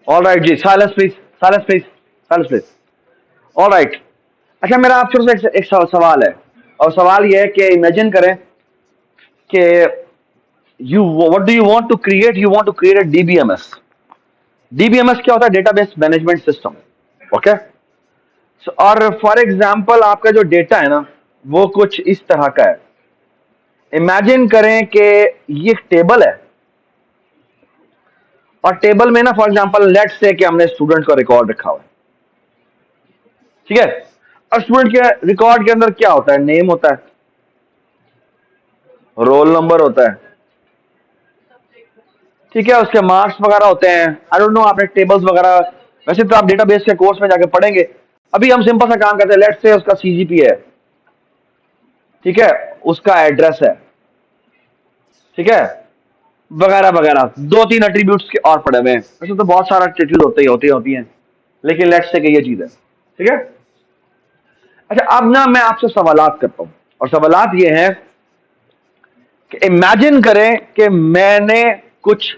All right जी, silence please, silence please, silence please. All right. अच्छा, मेरा आपसे एक सवाल है, और सवाल यह है कि इमेजिन करें कि you what do you want to create, you want to create a DBMS. DBMS क्या होता है? Database management system. ओके। और फॉर एग्जांपल आपका जो डेटा है ना, वो कुछ इस तरह का है। इमेजिन करें कि ये एक टेबल है, और टेबल में ना फॉर एग्जांपल लेट्स से कि हमने स्टूडेंट का रिकॉर्ड रखा हुआ है, ठीक है। और स्टूडेंट के रिकॉर्ड के अंदर क्या होता है? नेम होता है, रोल नंबर होता है, ठीक है, उसके मार्क्स वगैरह होते हैं। आई डोंट नो आपने टेबल्स वगैरह, वैसे तो आप डेटाबेस के कोर्स में जाके पढ़ेंगे। अभी हम सिंपल सा काम करते हैं, लेट्स से उसका सीजीपीए है, ठीक है, उसका एड्रेस है, ठीक है, वगैरह वगैरह, दो तीन एट्रीब्यूट्स के और पड़े हुए हैं। वैसे तो बहुत सारा एट्रीब्यूट होती हैं, लेकिन लेट्स से कि ये चीज है, ठीक है। अच्छा, अब ना मैं आपसे सवालात करता हूं, और सवालात ये हैं कि इमेजिन करें कि मैंने कुछ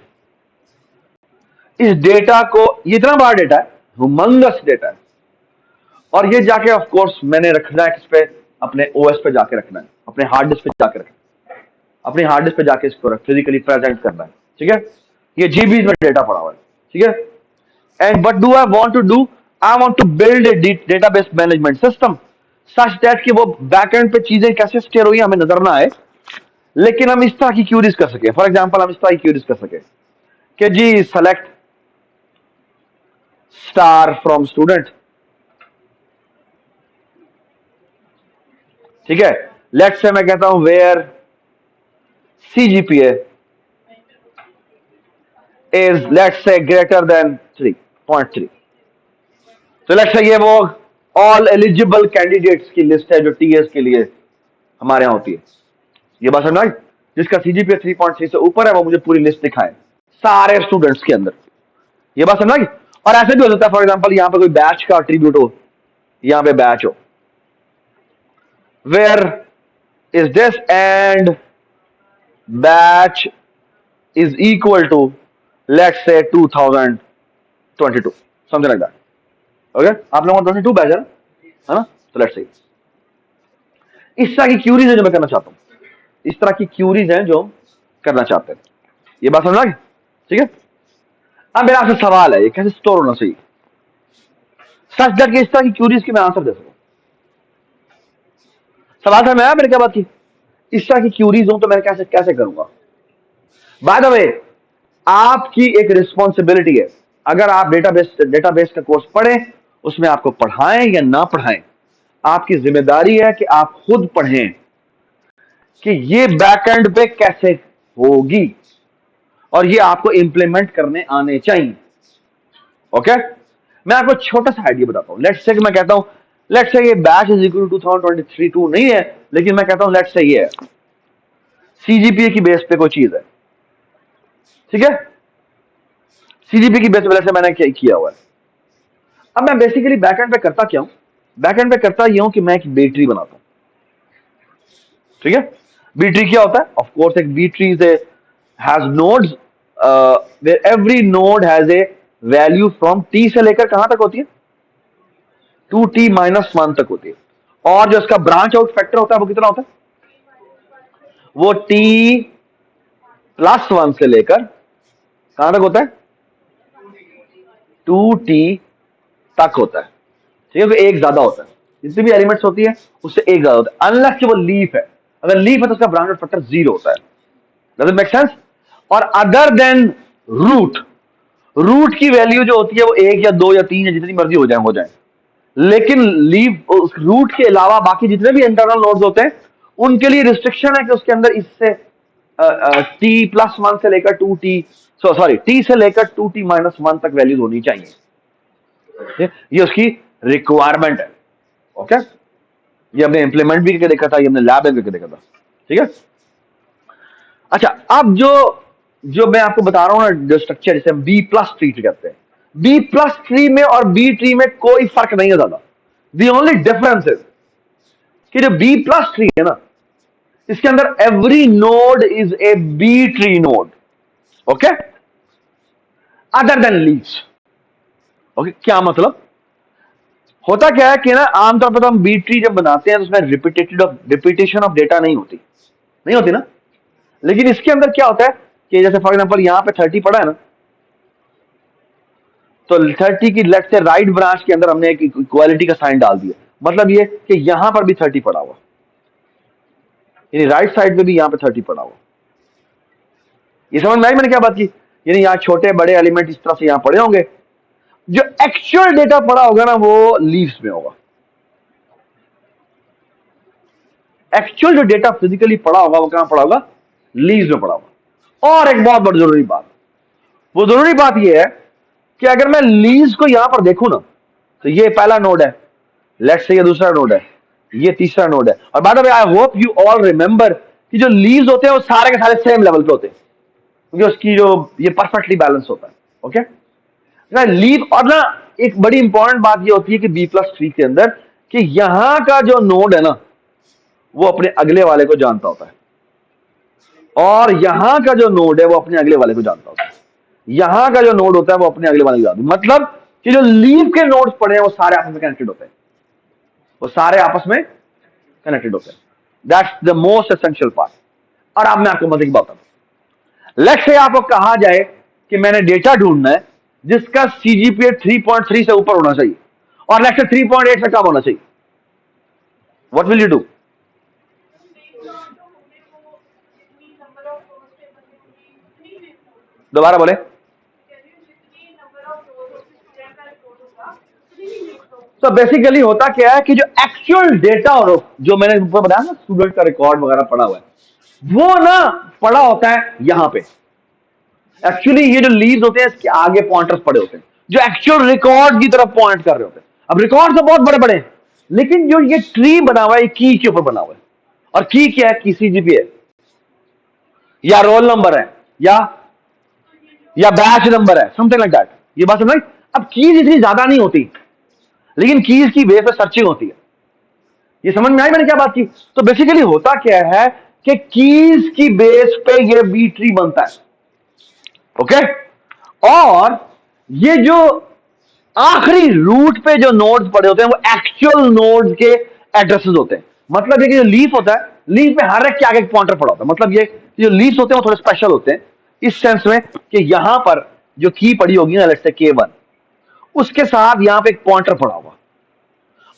इस डेटा को, ये इतना बड़ा डेटा है, ह्यूमंगस डेटा है, और ये जाके ऑफ कोर्स मैंने रखना है किस पे? अपने ओएस पे जाके रखना है, अपने हार्ड डिस्क पे जाके रखना है, अपने हार्ड डिस्क पे जाके इसको फिजिकली प्रेजेंट करना है, ठीक है। ये जीबी में डेटा पड़ा हुआ है, ठीक है। And what do I want to do? I want to build a database management system such that कि वो बैकएंड पे चीजें कैसे स्टोर हुई हमें नजर ना आए, लेकिन हम इस तरह की क्यूरीज कर सके। फॉर एग्जांपल हम इस तरह की क्यूरीज कर सके कि जी सेलेक्ट स्टार फ्रॉम स्टूडेंट, ठीक है। लेट्स से मैं कहता हूं where CGPA is let's say greater than 3.3। तो लेट्स से ये वो ऑल एलिजिबल कैंडिडेट्स की लिस्ट है जो टीएस के लिए हमारे यहाँ होती है। ये बात समझ आई? जिसका CGPA 3.3 से ऊपर है वो मुझे पूरी लिस्ट दिखाए सारे स्टूडेंट्स के अंदर। ये बात समझ आई? और ऐसे भी हो सकता है फॉर एग्जांपल यहाँ पे कोई बैच का एट्रीब्यूट हो, यहाँ पे बैच हो, where is this and batch is equal to let's say 2022, something like that। Okay, आप लोगों का 22 बैच है ना? तो लेट्स से इस तरह की क्यूरीज है जो मैं करना चाहता हूं, इस तरह की क्यूरीज हैं जो करना चाहते हैं। ये बात समझ आ गई? ठीक है। अब मेरा आपसे सवाल है, ये कैसे स्टोर होना चाहिए सच दैट कि इस तरह की क्यूरीज की मैं आंसर दे सकूं। सवाल समझ में आया मैंने क्या बात की? इस तरह की क्यूरीज हो तो मैं कैसे कैसे करूंगा? बाय द वे, आपकी एक रिस्पॉन्सिबिलिटी है, अगर आप डेटाबेस का कोर्स पढ़ें, उसमें आपको पढ़ाएं या ना पढ़ाएं, आपकी जिम्मेदारी है कि आप खुद पढ़ें कि ये बैकएंड पे कैसे होगी, और ये आपको इंप्लीमेंट करने आने चाहिए। ओके, मैं आपको छोटा सा आइडिया बताता हूं। लेट्स से मैं कहता हूं, लेट्स से ये बैच इज इक्वल टू 2023 2 नहीं है, लेकिन मैं कहता हूं लेट्स से ये है सीजीपीए की बेस पे कोई चीज है, ठीक है। सीजीपीए की बेस पे मैंने क्या किया हुआ है। अब मैं बेसिकली बैकएंड पे करता क्या हूं? बैकएंड पे करता ये हूं कि मैं एक बी ट्री बनाता हूं, ठीक है। बी ट्री क्या होता है? ऑफ कोर्स एक B tree has nodes where every node has a value from T से लेकर कहां तक होती है? 2t-1 तक होती है। और जो इसका ब्रांच आउट फैक्टर होता है वो कितना होता है? वो t+1 से लेकर कहां तक होता है? 2t तक होता है, ठीक है। तो एक ज्यादा होता है, जितनी भी एलिमेंट्स होती है उससे एक ज्यादा होता है, अनलेस कि वो लीफ है। अगर लीफ है तो उसका ब्रांच आउट फैक्टर 0 होता है। Does it make sense? और अदर देन रूट, रूट की वैल्यू जो होती है वो 1 या 2 या 3 या जितनी मर्जी हो जाए, लेकिन लीव रूट के अलावा बाकी जितने भी इंटरनल नोड्स होते हैं उनके लिए रिस्ट्रिक्शन है कि उसके अंदर इससे t+1 से लेकर 2t से लेकर 2t-1 तक वैल्यूज होनी चाहिए। ये उसकी रिक्वायरमेंट है। ओके, ये हमने इंप्लीमेंट भी करके देखा था, ये हमने लैब में करके देखा था, ठीक है। अच्छा, अब जो जो मैं आपको बता रहा हूं ना, जो स्ट्रक्चर जिसे हम B+ ट्री कहते हैं, B+ ट्री में और बी ट्री में कोई फर्क नहीं है ज्यादा। दी ओनली डिफरेंस इज कि जो B+ ट्री है ना, इसके अंदर every node is a B tree node, okay, other than leaves. Okay, क्या मतलब? होता क्या है कि ना आमतौर पर तो हम बी ट्री जब बनाते हैं तो उसमें रिपीटेशन ऑफ डेटा नहीं होती ना। लेकिन इसके अंदर क्या होता है कि जैसे फॉर एग्जांपल यहाँ पे 30 पड़ा है ना, तो 30 की लेफ्ट से राइट ब्रांच के अंदर हमने एक इक्वालिटी का साइन डाल दिया। मतलब ये कि यहां पर भी 30 पड़ा हुआ, यानी राइट साइड में भी यहां पे 30 पड़ा हुआ। ये समझ में आई मैंने क्या बात की? यानी यहाँ छोटे बड़े एलिमेंट इस तरह से यहां पड़े होंगे, जो एक्चुअल डेटा पड़ा होगा ना वो लीव्स में होगा। एक्चुअल जो डेटा फिजिकली पड़ा होगा वो कहां पड़ा होगा? लीव्स में पड़ा होगा। और एक बहुत बड़ी जरूरी बात, वो जरूरी बात ये है कि अगर मैं लीव्स को यहां पर देखूं ना, तो ये पहला नोड है, लेट्स से ये दूसरा नोड है, ये तीसरा नोड है। और by the way I hope you all remember कि जो लीव्स होते हैं वो सारे के सारे सेम लेवल पे होते हैं, क्योंकि उसकी जो ये परफेक्टली बैलेंस होता है। ओके ना लीव। और ना एक बड़ी इंपॉर्टेंट बात ये होती है कि बी प्लस ट्री के अंदर कि यहां का जो नोड है ना वो अपने अगले वाले को जानता होता है, और यहां का जो नोड है वो अपने अगले वाले को जानता होता है। यहां का जो नोड होता है वो अपने अगले वाले को जानता है। मतलब कि जो लीव के नोड्स पड़े हैं वो सारे आपस में कनेक्टेड होते हैं, वो सारे आपस में कनेक्टेड होते हैं। That's the most essential part. और अब मैं आपको मजे की बात बताता हूं। लेट्स से आपको कहा जाए कि मैंने डेटा ढूंढना है जिसका सीजीपीए 3.3 से ऊपर होना चाहिए और लेट्स से 3.8 से कम होना चाहिए। What will you do? दोबारा बोले। तो बेसिकली होता क्या है कि जो एक्चुअल डेटा और जो मैंने ऊपर बताया ना स्टूडेंट का रिकॉर्ड वगैरह पड़ा हुआ है, वो ना पड़ा होता है यहां पे। एक्चुअली ये जो लीव्स होते हैं इसके आगे पॉइंटर्स पड़े होते हैं जो एक्चुअल रिकॉर्ड की तरफ पॉइंट कर रहे होते हैं। अब रिकॉर्ड तो बहुत बड़े बड़े हैं, लेकिन जो ये ट्री बना हुआ है की के ऊपर बना हुआ है। और की क्या है? की सीजीपी है, या रोल नंबर है, या बैच नंबर है, समथिंग लाइक दैट। ये बात समझ? अब कीज इतनी ज्यादा नहीं होती, लेकिन कीज की बेस पे सर्चिंग होती है। ये समझ में आई मैंने क्या बात की? तो बेसिकली होता क्या है कि कीज की बेस पे ये बी ट्री बनता है। ओके, और ये जो आखिरी रूट पे जो नोड्स पड़े होते हैं वो एक्चुअल नोड्स के एड्रेसेस होते हैं। मतलब ये कि जो लीफ होता है, लीफ में हर एक के आगे एक पॉइंटर पड़ा होता है। मतलब ये जो लीफ होते हैं वो थोड़े स्पेशल होते हैं इस सेंस में कि यहां पर जो की पड़ी होगी ना, लेट्स से K1, उसके साथ यहां पे एक पॉइंटर पड़ा होगा,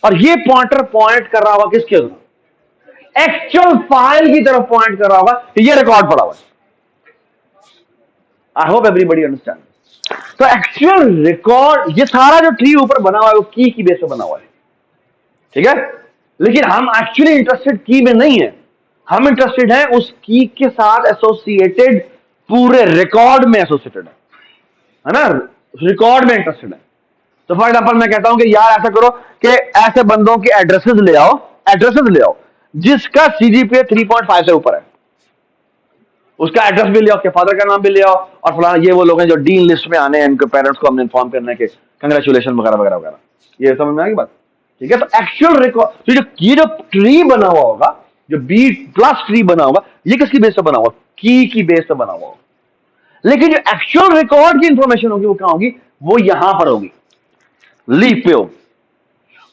और ये पॉइंटर पॉइंट कर रहा होगा किसके तरफ? एक्चुअल फाइल की तरफ पॉइंट कर रहा होगा कि ये रिकॉर्ड पड़ा हुआ है। I hope everybody understand. तो एक्चुअल रिकॉर्ड, ये सारा जो ट्री ऊपर बना हुआ है वो की बेस पे बना हुआ है, ठीक है। लेकिन हम एक्चुअली इंटरेस्टेड की में नहीं है, हम इंटरेस्टेड हैं उस की के साथ एसोसिएटेड पूरे रिकॉर्ड में एसोसिएटेड है ना, रिकॉर्ड में इंटरेस्टेड है। तो फॉर एग्जांपल मैं कहता हूं कि यार ऐसा करो कि ऐसे बंदों के एड्रेसेस ले आओ जिसका सीजीपीए 3.5 से ऊपर है। उसका एड्रेस भी ले आओ, उसके फादर का नाम भी ले आओ, और फलाना ये वो लोग हैं जो डीन लिस्ट में आने हैं, इनके पेरेंट्स को हमने इन्फॉर्म करने के कंग्रेचुलेशन वगैरह वगैरह वगैरह। ये समझ में आएगी बात? ठीक है। तो एक्चुअल रिकॉर्ड, तो ये जो ट्री बना हुआ होगा, जो बी प्लस ट्री बना होगा, ये किसकी बेस पे बना हुआ? की बेस पे बना हुआ होगा। लेकिन जो एक्चुअल रिकॉर्ड की इंफॉर्मेशन होगी वो कहां होगी? वो यहां पर होगी, लीफ पे होगी,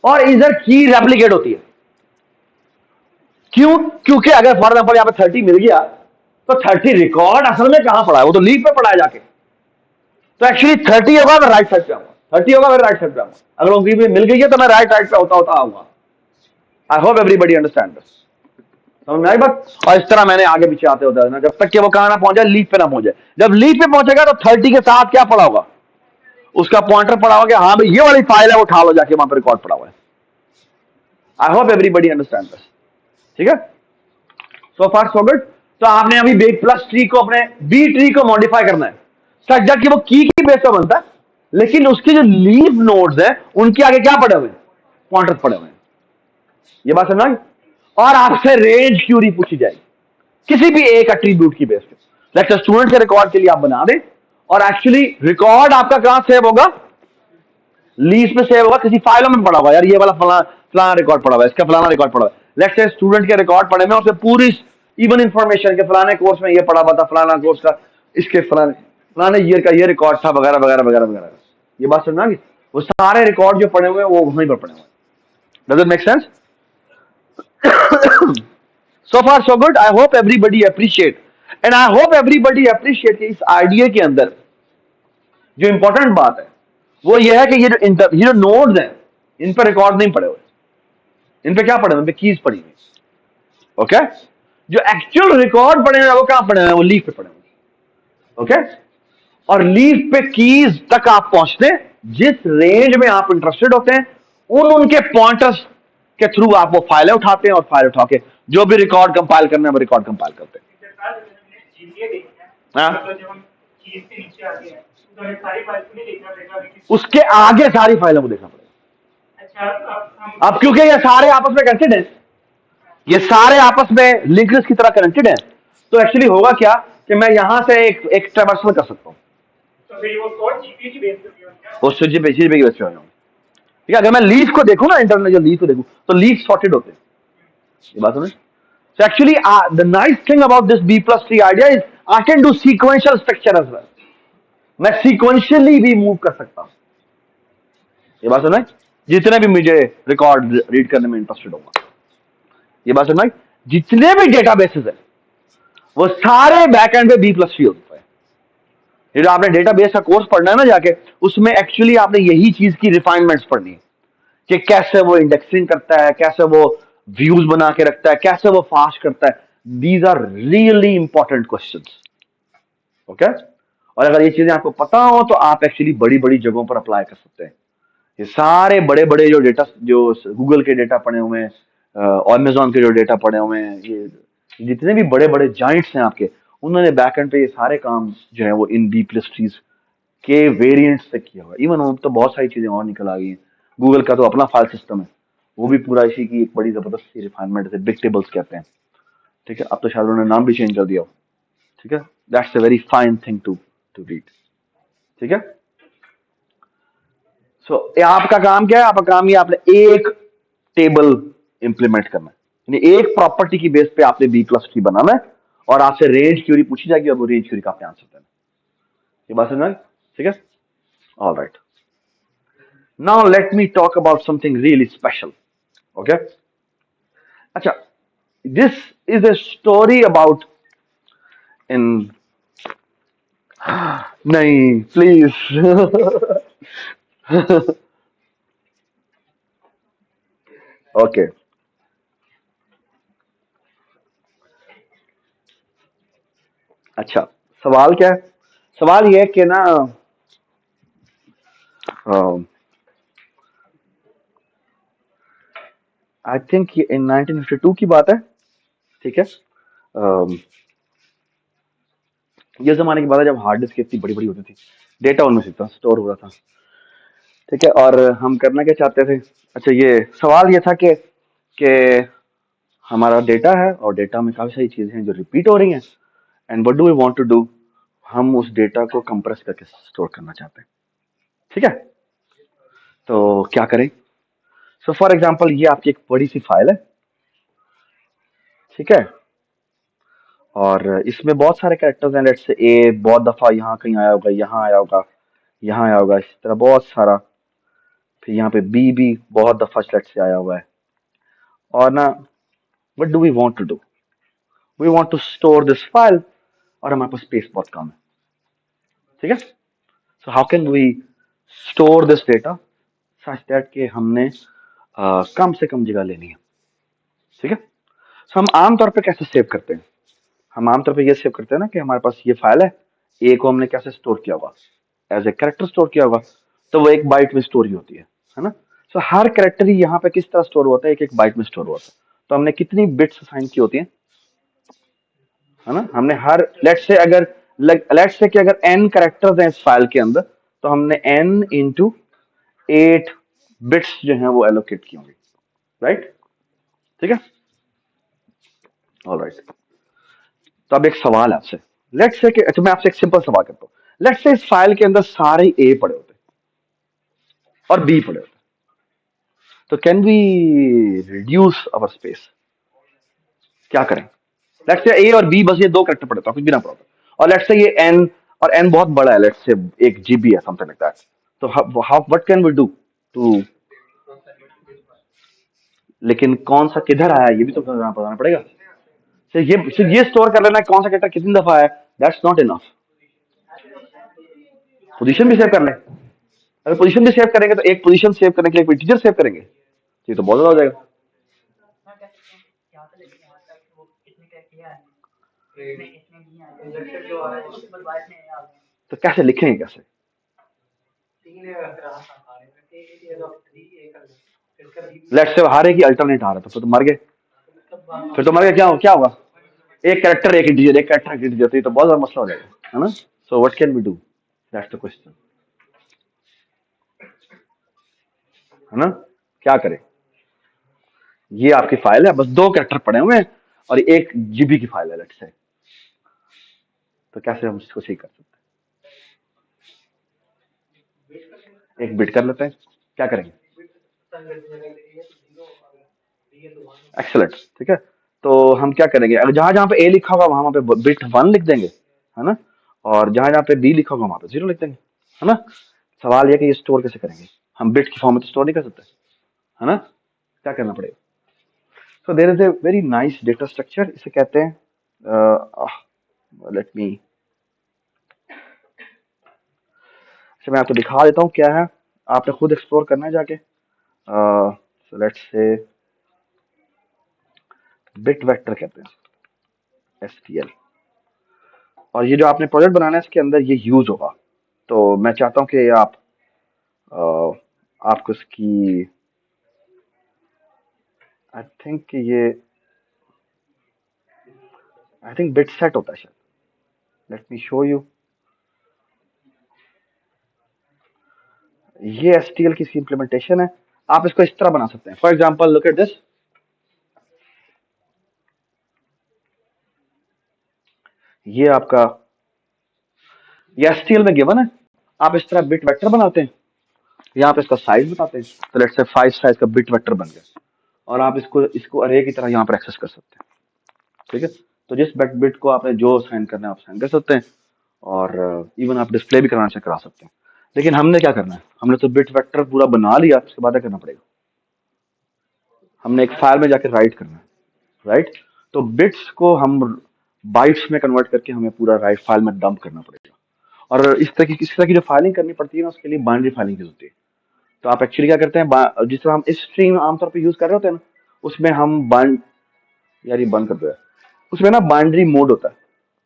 और इधर की रेप्लीकेट होती है। क्यों? क्योंकि अगर फॉर एग्जाम्पल यहां पे 30 मिल गया तो 30 रिकॉर्ड असल में कहां पड़ा है? वो तो लीफ पे पड़ा है जाके। तो एक्चुअली 30 होगा मैं राइट साइड पे आऊंगा, 30 होगा मैं राइट साइड पे आऊंगा। अगर उनकी भी मिल गई है तो मैं राइट साइड पे होता आऊंगा। I hope everybody understand this. समझ में आई बात? और इस तरह मैंने आगे पीछे आते होता है ना, जब तक कि वो कहां ना पहुंचे, लीफ पे ना पहुंचे। जब लीफ पे पहुंचेगा तो 30 के साथ क्या पड़ा होगा? उसका पॉइंटर पड़ा होगा, हाँ भाई ये वाली फाइल है, वो उठा लो जाके, वहां पर रिकॉर्ड पड़ा हुआ है। I hope everybody understand this. ठीक है, सो फार सो गुड। तो आपने अभी बी प्लस ट्री को, अपने बी ट्री को मॉडिफाई करना है सच कि वो की बेस पर बनता है, लेकिन उसके जो लीफ नोड्स है उनके आगे क्या पड़े हुए हैं? पॉइंटर्स पड़े हुए हैं। ये बात समझ? और आपसे रेंज क्यूरी पूछी जाएगी किसी भी एक एट्रीब्यूट की बेस पे। लेक्चर स्टूडेंट के रिकॉर्ड के लिए आप बना दें, और एक्चुअली रिकॉर्ड आपका कहां सेव होगा? लीज में सेव होगा, किसी फाइलों में पड़ा हुआ, यार ये वाला फलाना रिकॉर्ड पड़ा हुआ है, इसका फलाना रिकॉर्ड पड़ा हुआ है। लेट्स से स्टूडेंट के रिकॉर्ड पड़े में उससे पूरी इवन इंफॉर्मेशन के फलाने कोर्स में ये पड़ा हुआ था, फलाना कोर्स का इसके फलाने ईयर का ये रिकॉर्ड था, वगैरह वगैरह वगैरह वगैरह। ये बात समझना कि वो सारे रिकॉर्ड जो पड़े हुए हैं वो वहीं पर पड़े हुए हैं. Does it make sense? So far so good. I hope everybody appreciate, and I hope everybody appreciate कि इस आइडिया के अंदर जो इंपॉर्टेंट बात है वो ये है कि ये जो नोड्स हैं इन पर रिकॉर्ड नहीं पड़े हुए. इन पे क्या पड़े हुए? इन पे कीज पड़ी हुई. ओके. जो एक्चुअल रिकॉर्ड पड़े हुए हैं वो कहां पड़े हुए हैं? वो लीफ पे पड़े हुए हैं. ओके. और लीफ पे कीज तक आप पहुंचते हैं जिस रेंज में आप इंटरेस्टेड होते हैं. उनके पॉइंटर्स के थ्रू आप वो फाइलें उठाते हैं और फाइल उठा के जो भी रिकॉर्ड कंपाइल करना है वो रिकॉर्ड कंपाइल करते हैं. हाँ? उसके आगे सारी फाइलों को देखना पड़ेगा. अब क्योंकि ये सारे आपस में कनेक्टेड हैं, ये सारे आपस में लिंक लिस्ट की तरह कनेक्टेड हैं, तो एक्चुअली होगा क्या कि मैं यहां से एक ट्रांसफर कर सकता हूं. उससे जीपी की बेस पे होगा. ठीक है. अगर मैं लीफ को देखूं ना, इंटरनल जो लीफ को देखूं तो लीफ सॉर्टेड होते हैं. ये बात समझ. So actually, the nice thing about this B plus tree idea is I can do sequential structure as well. मैं sequentially भी मूव कर सकता हूं. ये बात समझ. जितने भी मुझे रिकॉर्ड रीड करने में इंटरेस्टेड होगा. ये बात समझ. जितने भी डेटाबेसेस है वो सारे बैकएंड पे B plus tree होता है. ये जो आपने डेटाबेस का कोर्स पढ़ना है ना जाके, उसमें एक्चुअली आपने यही चीज की रिफाइनमेंट्स पढ़नी है कि कैसे वो इंडेक्सिंग करता है, कैसे वो व्यूज बना के रखता है, कैसे वो फास्ट करता है. These are really important questions. Okay. और अगर ये चीजें आपको पता हो तो आप एक्चुअली बड़ी बड़ी जगहों पर अप्लाई कर सकते हैं. ये सारे बड़े बड़े जो डेटा, जो गूगल के डेटा पड़े हुए हैं, अमेजोन के जो डेटा पड़े हुए हैं, ये जितने भी बड़े बड़े जाइंट्स हैं आपके, उन्होंने बैकएंड पे ये सारे काम जो है वो इन बी प्लस ट्रीज के वेरिएंट्स से किया हुआ. इवन अब तो बहुत सारी चीजें और निकल आ गई हैं. गूगल का तो अपना फाइल सिस्टम है, वो भी पूरा इसी की एक बड़ी जबरदस्त सी रिफाइनमेंट है. बिग टेबल्स कहते हैं. ठीक है. अब तो शायद उन्होंने नाम भी चेंज कर दिया हो. ठीक है. That's a very fine thing to read. ठीक है. सो आपका काम क्या है? आपका काम ये आपने एक टेबल इंप्लीमेंट करना है. यानी एक प्रॉपर्टी की बेस पे आपने बी प्लस ट्री बनाना है और आपसे रेंज क्यूरी पूछी जाएगी और वो रेंज क्यूरी का आपने आंसर देना. ये बात समझ. ठीक है. All right. Now let me talk about something really special. Okay. अच्छा. This is a story about in. नहीं, please. Okay. अच्छा. सवाल क्या है? सवाल ये है कि ना आई थिंक ये इन 1952 की बात है. ठीक है. ये जमाने की बात है जब हार्ड डिस्क इतनी बड़ी बड़ी होती थी, डेटा उनमें से स्टोर हो रहा था. ठीक है. और हम करना क्या चाहते थे? अच्छा, ये सवाल ये था कि हमारा डेटा है और डेटा में काफी सारी चीजें हैं जो रिपीट हो रही हैं. And what do we want to do? हम उस डेटा को कंप्रेस करके स्टोर करना चाहते हैं. ठीक है. तो क्या करें? सो फॉर एग्जांपल ये आपकी एक बड़ी सी फाइल है. ठीक है. और इसमें बहुत सारे कैरेक्टर्स हैं. लेट्स से ए बहुत दफा यहाँ कहीं आया होगा, यहाँ आया होगा, यहाँ आया होगा, इस तरह बहुत सारा. फिर यहाँ पे बी भी बहुत दफा लेट्स से आया हुआ है. और ना, what do we want to do? We want to store this file और हमारे पास स्पेस बहुत कम है. ठीक है. So how can we store this data such that कि हमने कम से कम जगह लेनी है. ठीक है. सो हम आमतौर पे कैसे सेव करते हैं? हम आमतौर पे ये सेव करते हैं ना कि हमारे पास ये फाइल है, ए को हमने कैसे स्टोर किया होगा? एज ए कैरेक्टर स्टोर किया होगा. तो वो एक बाइट में स्टोर ही होती है ना. सो हर कैरेक्टर ही यहाँ पे किस तरह स्टोर होता है? एक एक बाइट में स्टोर होता है. तो हमने कितनी बिट्स असाइन की होती है? है ना. हमने हर लेट्स से कि अगर n कैरेक्टर्स हैं इस फाइल के अंदर, तो हमने n इंटू 8 बिट्स जो हैं वो एलोकेट की होंगी. राइट. ठीक है. ऑलराइट. तो अब एक सवाल है आपसे. लेट्स से कि अच्छा, मैं आपसे एक सिंपल सवाल करता हूँ. लेट्स से इस फाइल के अंदर सारे ए पड़े होते और बी पड़े होते, तो can we reduce our space? क्या करें? लेट्स से ए और बी बस ये दो कैरेक्टर पड़े, कुछ भी ना पड़ा. और लेट्स से ये एन, और एन बहुत बड़ा है, लेट्स से 1 GB है, समथिंग लाइक दैट. तो how what can we do to, लेकिन कौन सा किधर आया ये भी तो बताना पड़ेगा। सिर्फ ये स्टोर कर लेना है कौन सा कैरेक्टर कितनी दफा आया, दैट्स नॉट इनफ। पोजीशन भी सेव कर लें, अगर पोजीशन भी सेव करेंगे तो एक पोजीशन सेव करने के लिए इंटीजर सेव करेंगे, ये तो बहुत ज्यादा हो जाएगा। तो कैसे लिखेंगे कैसे? लेट्स से हर एक ही अल्टरनेट आ रहा था, फिर तो मर गए, फिर तो मर गए, क्या होगा? एक कैरेक्टर एक इंटीजर, एक कैरेक्टर एक इंटीजर, तो ये तो बहुत ज्यादा मसला हो जाएगा, है ना? So what can we do, that's the question, है ना? क्या करें? ये आपकी फाइल है, बस 2 कैरेक्टर पड़े हुए हैं और 1 GB की फाइल है लेट्स से, तो कैसे हम इसको सही कर सकते हैं? एक बिट कर लेते हैं, क्या करेंगे? एक्सेलेंट, ठीक है। तो हम क्या करेंगे, अगर जहां जहां पे ए लिखा होगा वहां पे बिट 1 लिख देंगे, है ना? और जहां जहां पे बी लिखा होगा वहां पे 0 लिख देंगे, है ना? सवाल यह कि ये स्टोर कैसे करेंगे, हम बिट की फॉर्म में तो स्टोर नहीं कर सकते, है ना? क्या करना पड़ेगा? So there is a very nice data structure, इसे कहते हैं, लेट मी, मैं आपको दिखा देता हूँ क्या है, आपने खुद एक्सप्लोर करना है जाके। So let's say bit vector कहते हैं, STL, और ये जो आपने प्रोजेक्ट बनाना है इसके अंदर ये यूज होगा। तो मैं चाहता हूँ कि आपको इसकी, आई थिंक ये, आई थिंक बिट सेट होता है शायद, लेट मी शो यू। ये STL की इम्प्लीमेंटेशन है, आप इसको इस तरह बना सकते हैं। For example look at this, ये आपका ये STL में गिवन है, आप इस तरह बिट वेक्टर बनाते हैं, यहाँ पे इसका साइज बताते हैं, तो लेट्स से 5 साइज का बिट वेक्टर बन गया, और आप इसको इसको अरे की तरह यहाँ पर एक्सेस कर सकते हैं, ठीक है? तो जिस बिट को आपने जो साइन करना है आप साइन कर सकते हैं, और इवन आप डिस्प्ले भी कराना चाहिए करा सकते हैं। लेकिन हमने क्या करना है, हमने तो बिट वेक्टर पूरा बना लिया, उसके बाद क्या करना पड़ेगा, हमने एक फाइल में जाकर राइट करना है, राइट? तो बिट्स को हम बाइट्स में कन्वर्ट करके हमें पूरा राइट फाइल में डंप करना पड़ेगा, और इस तरह की जो फाइलिंग करनी पड़ती है ना, उसके लिए बाइनरी फाइलिंग की होती है। तो आप एक्चुअली क्या करते हैं, जिस तरह हम स्ट्रीम आमतौर पर यूज कर रहे होते हैं ना, उसमें हम बाइंड, यार ये बंद कर दो यार, उसमें ना बाइनरी मोड होता है,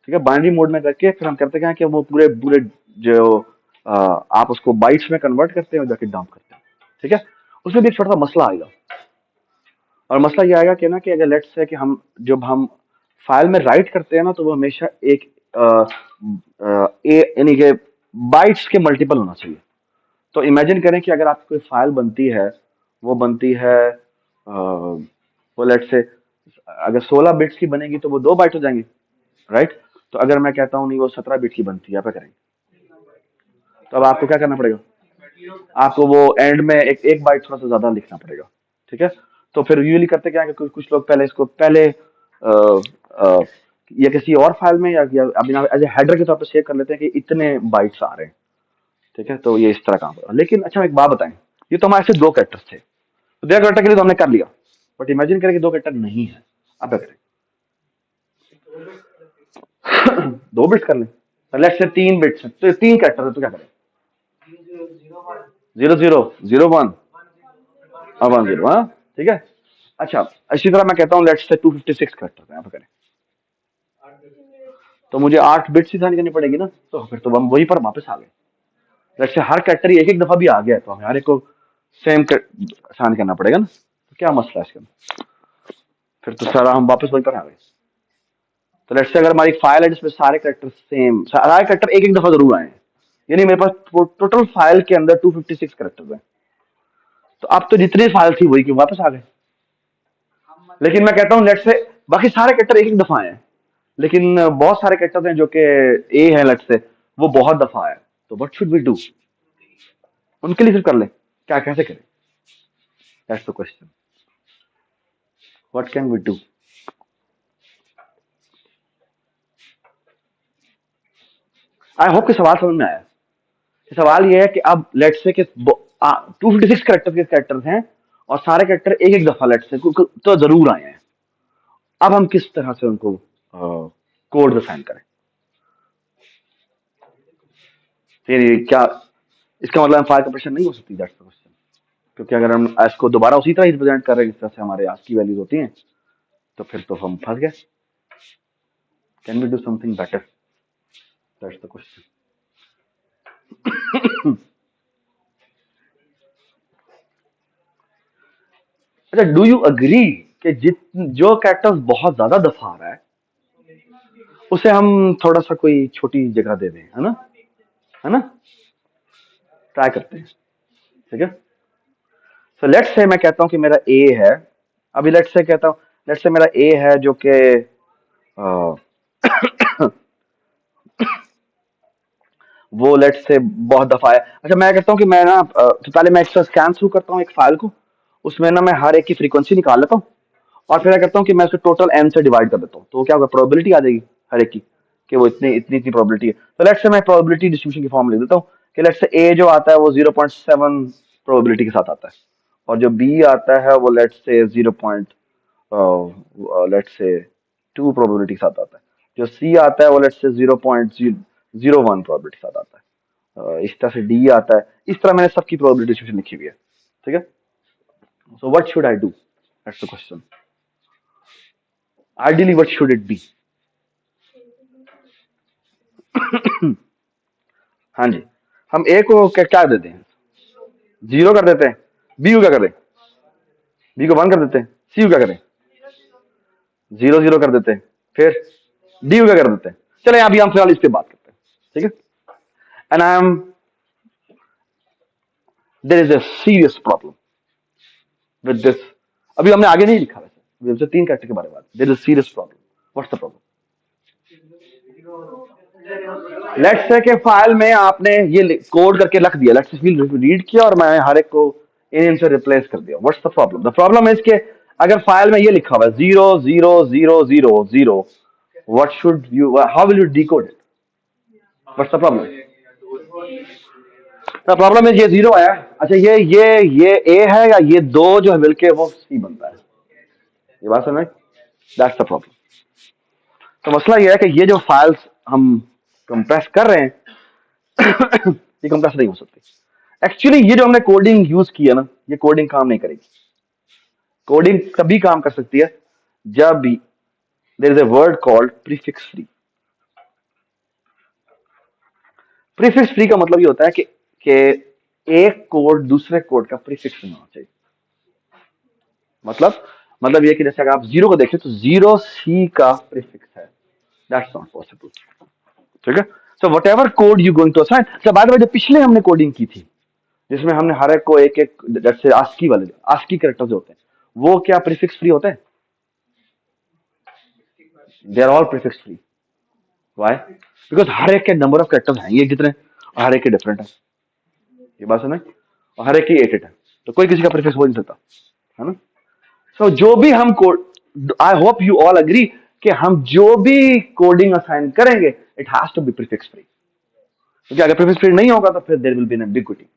ठीक है? बाइनरी मोड में करके फिर हम करते क्या है कि वो पूरे पूरे जो आप उसको बाइट्स में कन्वर्ट करते हैं और जाके डंप करते हैं, ठीक है? उसमें भी एक छोटा सा मसला आएगा, और मसला ये आएगा कि ना कि अगर लेट्स से कि हम जब हम फाइल में राइट करते हैं ना, तो वो हमेशा एक यानी कि बाइट्स के मल्टीपल होना चाहिए। तो इमेजिन करें कि अगर आपकी कोई फाइल बनती है, वो बनती है, वो लेट्स से अगर 16 बिट्स की बनेगी तो वो 2 बाइट हो जाएंगी, राइट? तो अगर मैं कहता हूँ नहीं वो 17 बिट की बनती है, आप क्या करेंगे? तो अब आपको क्या करना पड़ेगा, आपको वो एंड में एक बाइट थोड़ा सा ज्यादा लिखना पड़ेगा, ठीक है? तो फिर यूजली करते क्या है कि कुछ लोग पहले इसको पहले या किसी और फाइल में या अभी एज ए हेडर के तौर पर सेव कर लेते हैं कि इतने बाइट्स आ रहे हैं, ठीक है? तो ये इस तरह काम होगा। लेकिन अच्छा एक बात बताएं, ये तो हमारे ऐसे 2 कैरेक्टर्स थे, तो 2 कैरेक्टर के लिए तो हमने कर लिया, बट इमेजिन करें कि 2 कैरेक्टर नहीं है, अब क्या करें? 2 बिट्स कर लें, लेट्स से 3 बिट्स हैं, तो 3 कैरेक्टर है, तो क्या करें? 00 01 और 10, हाँ, ठीक है? अच्छा, इसी तरह मैं कहता हूँ लेट्स से 256 कैरेक्टर है, आप करें, तो मुझे 8 बिट्स ही साइन करनी पड़ेगी ना, तो फिर तो हम वहीं पर वापस आ गए। लेट्स से हर कैरेक्टर एक एक दफा भी आ गया तो हमें हर एक को सेम साइन करना पड़ेगा ना, तो क्या मसला है इसके अंदर? फिर तो सारा हम वापस वहीं पर आ गए। तो लेट्स से अगर हमारी फाइल है जिसमें सारे कैरेक्टर सेम, सारे कैरेक्टर एक एक दफा जरूर आए हैं, यानी मेरे पास टोटल फाइल के अंदर 256 कैरेक्टर हैं, तो अब तो जितनी फाइल थी वही क्यों वापस आ गए। लेकिन मैं कहता हूँ लेट्स से बाकी सारे कैरेक्टर एक एक दफा आए हैं, लेकिन बहुत सारे कैरेक्टर हैं जो कि ए है लेट्स से, वो बहुत दफा आया, तो व्हाट शुड वी डू, उनके लिए फिर कर ले, क्या कैसे करें, that's the question, what can we do? I hope कि सवाल समझ में आया। सवाल ये है कि अब लेट्स से कि 256 कैरेक्टर्स हैं और सारे कैरेक्टर एक एक दफा लेट्स से तो जरूर आए हैं। अब हम किस तरह से उनको कोड असाइन करें? फिर क्या इसका मतलब फाइल कंप्रेशन नहीं हो सकती? That's the question. क्योंकि अगर हम इसको दोबारा उसी तरह रिप्रेजेंट कर रहे हैं जिस तरह से हमारे आज की वैल्यूज होती हैं, तो फिर तो हम फंस गए। Can we do something better? That's the question. अच्छा, डू यू अग्री कि जित जो कैरेक्टर्स बहुत ज्यादा दफा आ रहा है उसे हम थोड़ा सा कोई छोटी जगह दे दें, है ना? है ना? ट्राई करते हैं, ठीक है? सो लेट्स से मैं कहता हूं कि मेरा ए है। अभी लेट्स से कहता हूं, लेट्स से मेरा ए है जो कि वो लेट्स से बहुत दफा है। अच्छा, मैं कहता हूँ कि मैं ना तो पहले मैं इसका स्कैन थ्रू करता हूँ एक फाइल को, उसमें ना मैं हर एक की फ्रीक्वेंसी निकाल लेता हूँ और फिर मैं कहता हूँ कि मैं उसको टोटल एन से डिवाइड कर देता हूँ, तो क्या होगा, प्रोबेबिलिटी आ जाएगी हर एक की कि वो इतनी इतनी इतनी प्रोबेबिलिटी है। तो लेट्स से मैं प्रोबेबिलिटी डिस्ट्रीब्यूशन की फॉर्म लिख देता हूँ कि लेट्स से ए जो आता है वो 0.7 प्रोबेबिलिटी के साथ आता है और जो बी आता है वो let's say 0. Let's say 2 probability के साथ आता है। जो सी आता है वो लेट्स से 0.01 प्रोबेबिलिटी के साथ आता है। इस तरह से डी आता है। इस तरह मैंने सबकी प्रोबेबिलिटी डिस्ट्रीब्यूशन लिखी हुई है, ठीक है? So what should I do? That's the question. Ideally what should it be? हाँ जी, हम ए को क्या देते हैं? 0 कर देते हैं। बी को क्या करें? बी को 1 कर देते हैं। सी को क्या करें? 0 0 कर देते हैं। फिर डी को क्या कर देते हैं? चले अभी हम फिलहाल इस पे बात करते हैं, ठीक है? And I am there is a serious problem with this. अभी हमने आगे नहीं लिखा वैसे, अभी हमसे 3 कैरेक्टर के बारे में बात। There is a serious problem. What's the problem? Let's say के फाइल में आपने ये कोड करके रख दिया, लेट्स से रीड किया और मैं हर एक को इन से रिप्लेस कर दिया। What's the problem? The problem is के अगर फाइल में ये लिखा हुआ है 0 0 0 0 0, what should you, how will you decode it? What's the problem? The problem is ये 0 है। अच्छा, ये ए है या ये दो जो है मिलके वो सी बनता है? ये बात समझ? That's the problem. तो मसला ये है कि ये जो फाइल्स हम कंप्रेस कर रहे हैं ये कंप्रेस नहीं हो सकती। एक्चुअली ये जो हमने कोडिंग यूज की है ना, ये कोडिंग काम नहीं करेगी। कोडिंग तभी काम कर सकती है जब there is a word called prefix free. Prefix free का मतलब ये होता है कि एक कोड दूसरे कोड का प्रीफिक्स नहीं होना चाहिए। मतलब ये कि जैसे अगर आप 0 को देखें तो 0 C का प्रीफिक्स है। दैट्स नॉट पॉसिबल, ठीक है? So whatever code you going to assign, जब बाद में जो पिछले हमने कोडिंग की थी जिसमें हमने हर एक को एक एक जैसे आस्की वाले आस्की कैरेक्टर जो होते हैं वो क्या प्रीफिक्स फ्री होते हैं? They are all prefix free. Why? Because हर एक के नंबर ऑफ कैरेक्टर्स हैं ये कितने, और हर एक के डिफरेंट है। ये बात सुना? और हर एक की 8 है, तो कोई किसी का प्रीफिक्स हो नहीं सकता, है ना? सो जो भी हम code, I hope you all agree कि हम जो भी कोडिंग असाइन करेंगे it has to be prefix free. क्योंकि अगर प्रीफिक्स फ्री नहीं होगा तो फिर there will be an ambiguity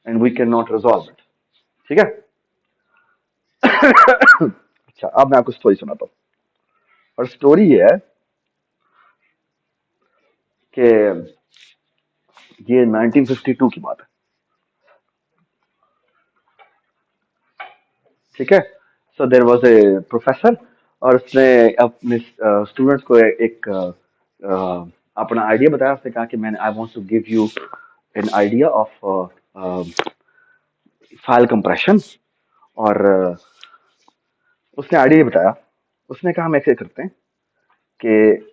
and we can not resolve it, ठीक है? अच्छा, अब मैं आपको स्टोरी सुनाता हूँ और स्टोरी ये है कि ये 1952 की बात है, ठीक है? So there was a professor और उसने अपने स्टूडेंट्स को एक अपना आइडिया बताया। उसने कहा कि मैंने I want to give you an idea of file compression. और उसने आइडिया बताया। उसने कहा हम ऐसे करते हैं कि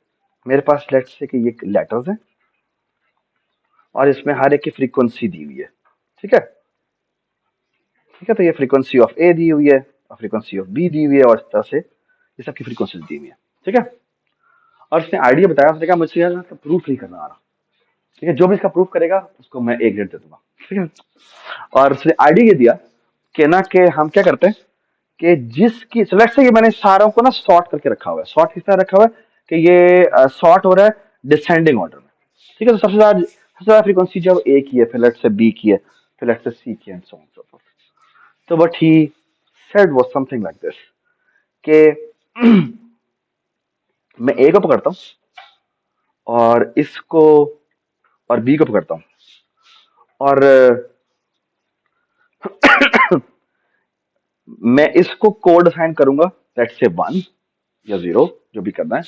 मेरे पास लेट्स से कि ये लेटर्स हैं और इसमें हर एक की फ्रीक्वेंसी दी हुई है, ठीक है? ठीक है, तो ये फ्रीक्वेंसी ऑफ ए दी हुई है और फ्रीक्वेंसी ऑफ बी दी हुई है और इस तरह से ये सबकी फ्रीक्वेंसी दी हुई है, ठीक है? और उसने आइडिया बताया। उसने कहा मुझे यार इसका प्रूफ नहीं करना आ रहा, ठीक है? जो भी इसका प्रूफ करेगा उसको मैं ए ग्रेड दे दूंगा, ठीक है? और उसने आइडिया ये दिया कि ना कि हम क्या करते हैं कि जिसकी सेलेक्ट से, ये मैंने सारों को ना सॉर्ट करके रखा हुआ है। सॉर्ट किस तरह रखा हुआ है कि ये सॉर्ट हो रहा है डिसेंडिंग ऑर्डर में, ठीक है? तो सबसे ज्यादा सबसे फ्रीक्वेंसी जब ए की है, फिर लेट्स से बी की है, फिर लेट्स से सी की है, and so on so forth. तो what he said was something like this कि मैं ए को पकड़ता हूँ और इसको और बी को पकड़ता हूँ, और मैं इसको कोड असाइन करूंगा, लेट्स से 1 या 0, जो भी करना है।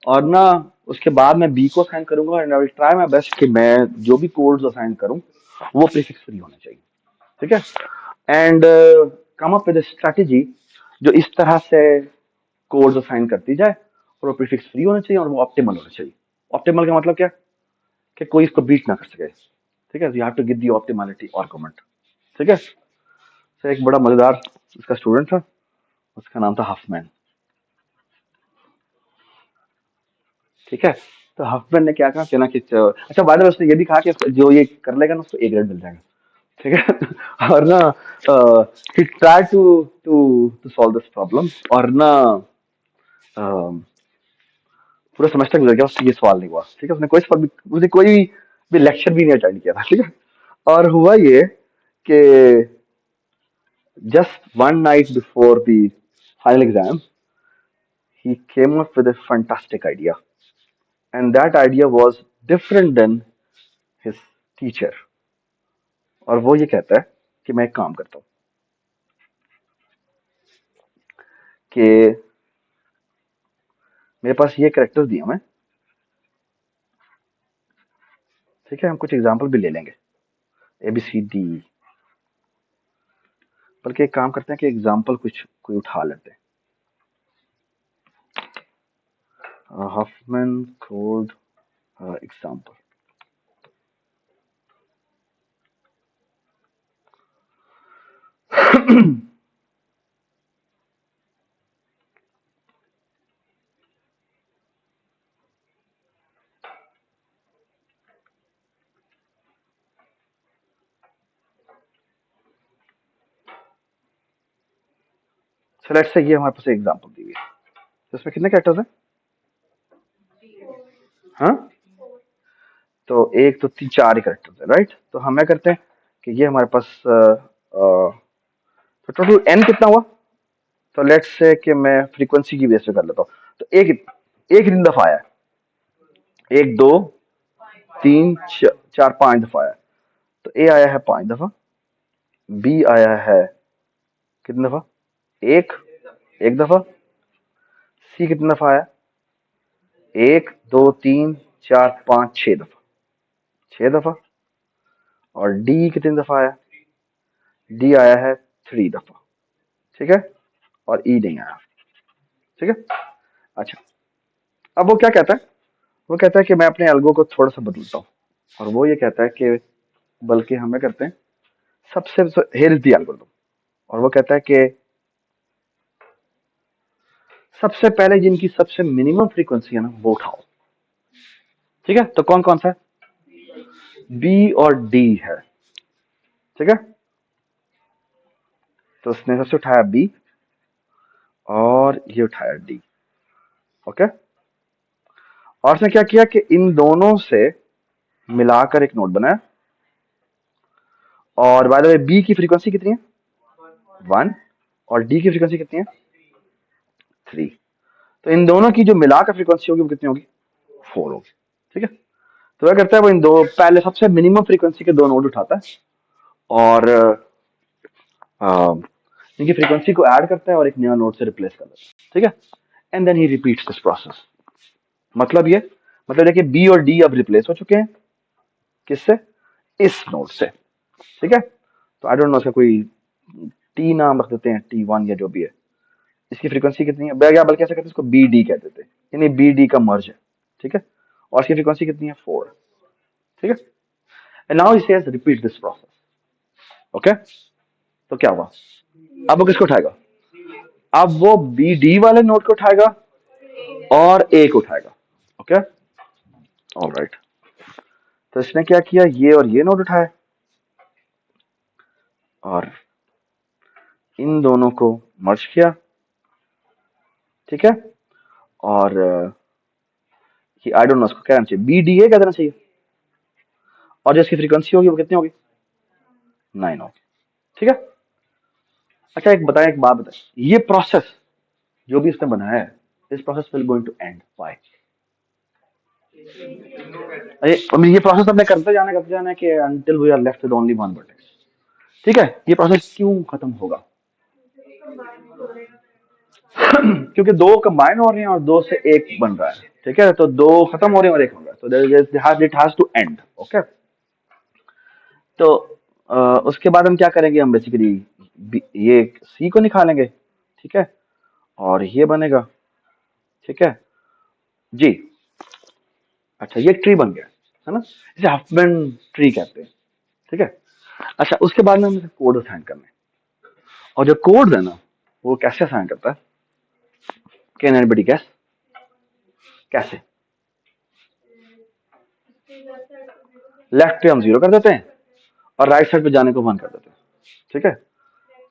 और ना उसके बाद मैं बी को असाइन करूंगा, and I will try my best कि मैं जो भी कोड्स असाइन करूं वो प्रीफिक्स फ्री होने चाहिए। ठीक है, and come up with strategy जो इस तरह से कोड्स असाइन करती जाए, और वो प्रीफिक्स फ्री होने चाहिए, और वो ऑप्टिमल होने चाहिए। ऑप्टिमल का मतलब क्या, कि कोई इसको बीट ना कर सके। ठीक है, you have to give the optimality argument. ठीक है, तो एक बड़ा मजेदार इसका स्टूडेंट था, उसका नाम था हफमैन। ठीक है, तो हफमैन ने क्या कहा कि ना कि अच्छा, बाद में उसने ये भी कहा कि जो ये कर लेगा ना उसको ए ग्रेड मिल जाएगा। ठीक है और ना ही try to to to solve this problem, और ना पूरा सेमेस्टर गुजर गया, उससे ये सवाल नहीं हुआ। ठीक है, उसने कोई भी लेक्चर भी नहीं अटेंड किया था। ठीक है, और हुआ ये कि just one night before the final exam he came up with a fantastic idea, and that idea was different than his teacher। और वो ये कहता है कि मैं एक काम करता हूँ कि मेरे पास ये करेक्टर्स दिए हुए हैं। ठीक है, हम कुछ एग्जांपल भी ले लेंगे, ए बी सी डी, बल्कि एक काम करते हैं कि एग्जांपल कुछ कोई उठा लेते हैं। Huffman code example. So let's say ये हमारे पास एग्जांपल दी हुई है, तो इसमें कितने कैरेक्टर्स हैं? हाँ, तो एक तो तीन चार ही कैरेक्टर्स है, राइट। तो हम क्या करते हैं कि ये हमारे पास तो टोटल एन कितना हुआ? तो लेट्स से कि मैं फ्रीक्वेंसी की बेस पे कर लेता हूँ। तो एक एक दिन दफा आया, एक दो तीन चार पांच दफा आया। तो ए आया है 5 दफा, बी आया है कितनी दफा? एक एक दफा। सी कितनी दफा आया? एक दो तीन चार पांच 6 दफा, 6 दफा। और डी कितनी दफा आया? डी आया है 3 दफा। ठीक है, और ई नहीं आया। ठीक है, अच्छा, अब वो क्या कहता है? वो कहता है कि मैं अपने एल्गो को थोड़ा सा बदलता हूँ, और वो ये कहता है कि बल्कि हमें करते हैं सबसे हेयर इज दी एल्गोरिथम। और वो कहता है कि सबसे पहले जिनकी सबसे मिनिमम फ्रीक्वेंसी है ना वो उठाओ। ठीक है, तो कौन कौन सा है? बी और डी है। ठीक है, तो उसने सबसे उठाया बी, और ये उठाया डी। ओके, और उसने क्या किया कि इन दोनों से मिलाकर एक नोड बनाया। और बाय द वे बी की फ्रीक्वेंसी कितनी है? 1। और डी की फ्रीक्वेंसी कितनी है? 3। तो इन दोनों की जो मिलाकर फ्रीक्वेंसी होगी वो कितनी होगी? 4 होगी। ठीक है, तो क्या करता है वो इन दो पहले सबसे मिनिमम फ्रीक्वेंसी के दो नोड उठाता है, और इनकी फ्रीक्वेंसी को ऐड करता है और एक नया नोड से रिप्लेस कर देता है। ठीक है, and then he repeats this process. मतलब ये, मतलब देखिए बी और डी अब रिप्लेस हो चुके हैं किससे? इस नोड से। ठीक है, तो आई डोंट नो इसका कोई टी नाम रख देते हैं, T1 या जो भी है। इसकी फ्रीक्वेंसी कितनी है? या बल्कि ऐसा करते हैं, इसको बी डी कह देते हैं, यानी बी डी का मर्ज है। ठीक है, और इसकी फ्रीक्वेंसी कितनी है? 4। ठीक है, and now he says repeat this process. Okay, तो क्या हुआ? अब वो किसको उठाएगा? अब वो बी डी वाले नोड को उठाएगा और ए को उठाएगा। Okay, alright. तो इसने क्या किया, ये और ये नोड उठाया, और इन दोनों को मर्ज किया। ठीक है, और कि आई डोंट नो उसको क्या कहना चाहिए, बी डी ए कह देना चाहिए। और जो इसकी फ्रीक्वेंसी होगी वो कितनी होगी, 9 होगी। ठीक है। अच्छा एक बताएं, एक बात बताएं, ये प्रोसेस जो भी इसने बनाया है, this process will going to end, why? ये प्रोसेस हमने करते जाना है कि until we are left with only one vertex. ठीक है। ये प्रोसेस क्यों खत्म होगा? क्योंकि दो कंबाइन हो रहे हैं और दो से एक बन रहा है। ठीक है। तो दो खत्म हो रहे हैं और एक बन रहा है, तो it has to end. Okay. तो उसके बाद हम क्या करेंगे, हम बेसिकली ये सी को निकालेंगे। ठीक है। और ये बनेगा। ठीक है जी। अच्छा ये ट्री बन गया है ना, इसे हफमैन ट्री कहते हैं। ठीक है। अच्छा उसके बाद में हमें कोड असाइन करना है, और जो कोड है ना वो कैसे असाइन करता है, कैन एनीबॉडी गेस कैसे? लेफ्ट पे हम 0 कर देते हैं और राइट साइड पे जाने को 1 कर देते हैं। ठीक है।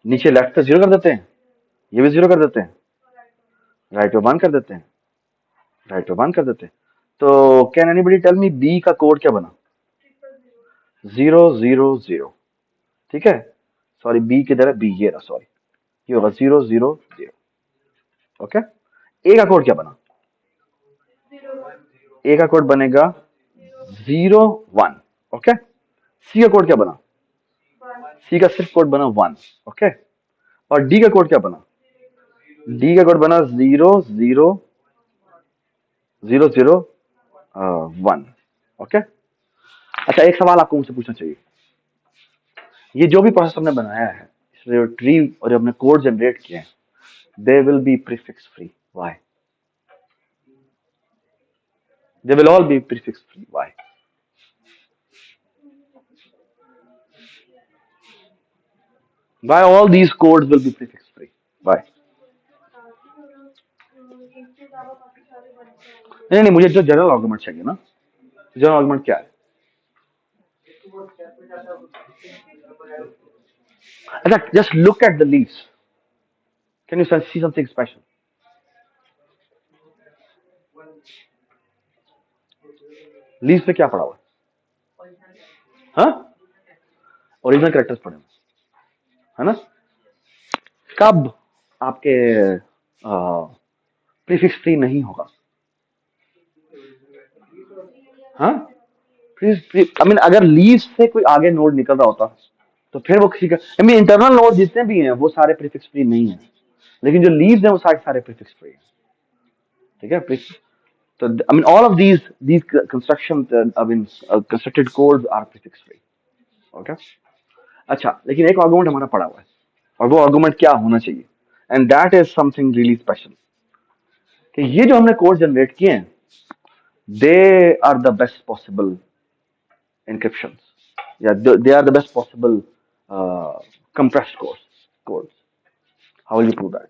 नीचे लेफ्ट पे 0 कर देते हैं, ये भी 0 कर देते हैं, राइट पे 1 कर देते हैं, राइट पे 1 कर देते हैं। तो can anybody tell me B का कोड क्या बना? 0 0 0। ठीक है। सॉरी बी किधर है, बी ये रहा, सॉरी ये होगा 0 0 0। ओके। ए का कोड क्या बना? ए का कोड बनेगा 0 1। ओके। सी का कोड क्या बना? सी का सिर्फ कोड बना 1। ओके। और डी का कोड क्या बना? डी का कोड बना 0 0 0 0 1। ओके। अच्छा एक सवाल आपको मुझसे पूछना चाहिए, ये जो भी प्रोसेस हमने बनाया है, जो ट्री और जो हमने कोड जनरेट किए हैं, they will be prefix free, why? They will all B prefix free, why? Why all these codes will be prefix free? Why? नहीं नहीं, मुझे जो जनरल आर्गुमेंट चाहिए ना, जनरल आर्गुमेंट क्या है? अच्छा just look at the leaves, can you see something special? Leaves पे क्या पड़ा हुआ हाँ? ओरिजिनल कैरेक्टर्स पड़े हुए है ना। कब आपके प्रीफिक्स फ्री नहीं होगा? हाँ आई मीन अगर लीव्स से कोई आगे नोड निकल रहा होता तो फिर वो किसी का, आई मीन इंटरनल नोड जितने भी हैं वो सारे प्रीफिक्स फ्री नहीं है, लेकिन जो लीव्स हैं वो सारे सारे प्रीफिक्स फ्री है। ठीक है। तो I mean all of these construction I mean constructed codes are prefix free. Okay. अच्छा लेकिन एक आर्गुमेंट हमारा पड़ा हुआ है, और वो आर्गुमेंट क्या होना चाहिए, and that is something really special, कि ये जो हमने कोड जनरेट किए हैं, they are the best possible encryptions, या they are the best possible compressed codes. How will you prove that?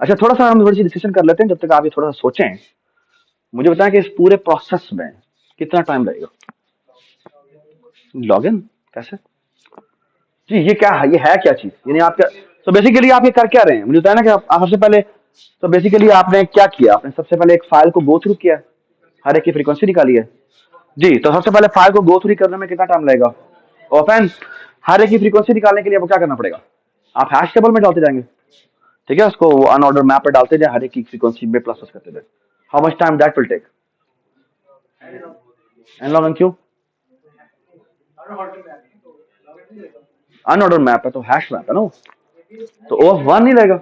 अच्छा थोड़ा सा हम थोड़ी सी डिस्कशन कर लेते हैं, जब तक आप ये थोड़ा सा सोचें। मुझे बताएं कि इस पूरे प्रोसेस में कितना टाइम लगेगा? लॉगिन कैसे जी, ये क्या है, ये है क्या चीज, यानी आप क्या, तो बेसिकली आप ये कर क्या रहे हैं, मुझे बताया ना कि आप सबसे पहले, तो बेसिकली आपने क्या किया, आपने सबसे पहले एक फाइल को गो थ्रू किया, हर एक की फ्रीक्वेंसी निकाली है जी। तो सबसे पहले फाइल को गो थ्रू करने में कितना टाइम लगेगा? ओपन हर एक की फ्रीक्वेंसी निकालने के लिए आपको क्या करना पड़ेगा, आप हैश टेबल में डालते जाएंगे। ठीक है। उसको अनऑर्डर मैप पे डालते जाए, हर एक की फ्रीक्वेंसी में प्लस करते जाए। How much time that will take? N log N queue, unorder map है तो हैश मैप है ना, तो ओ वन नहीं लगेगा,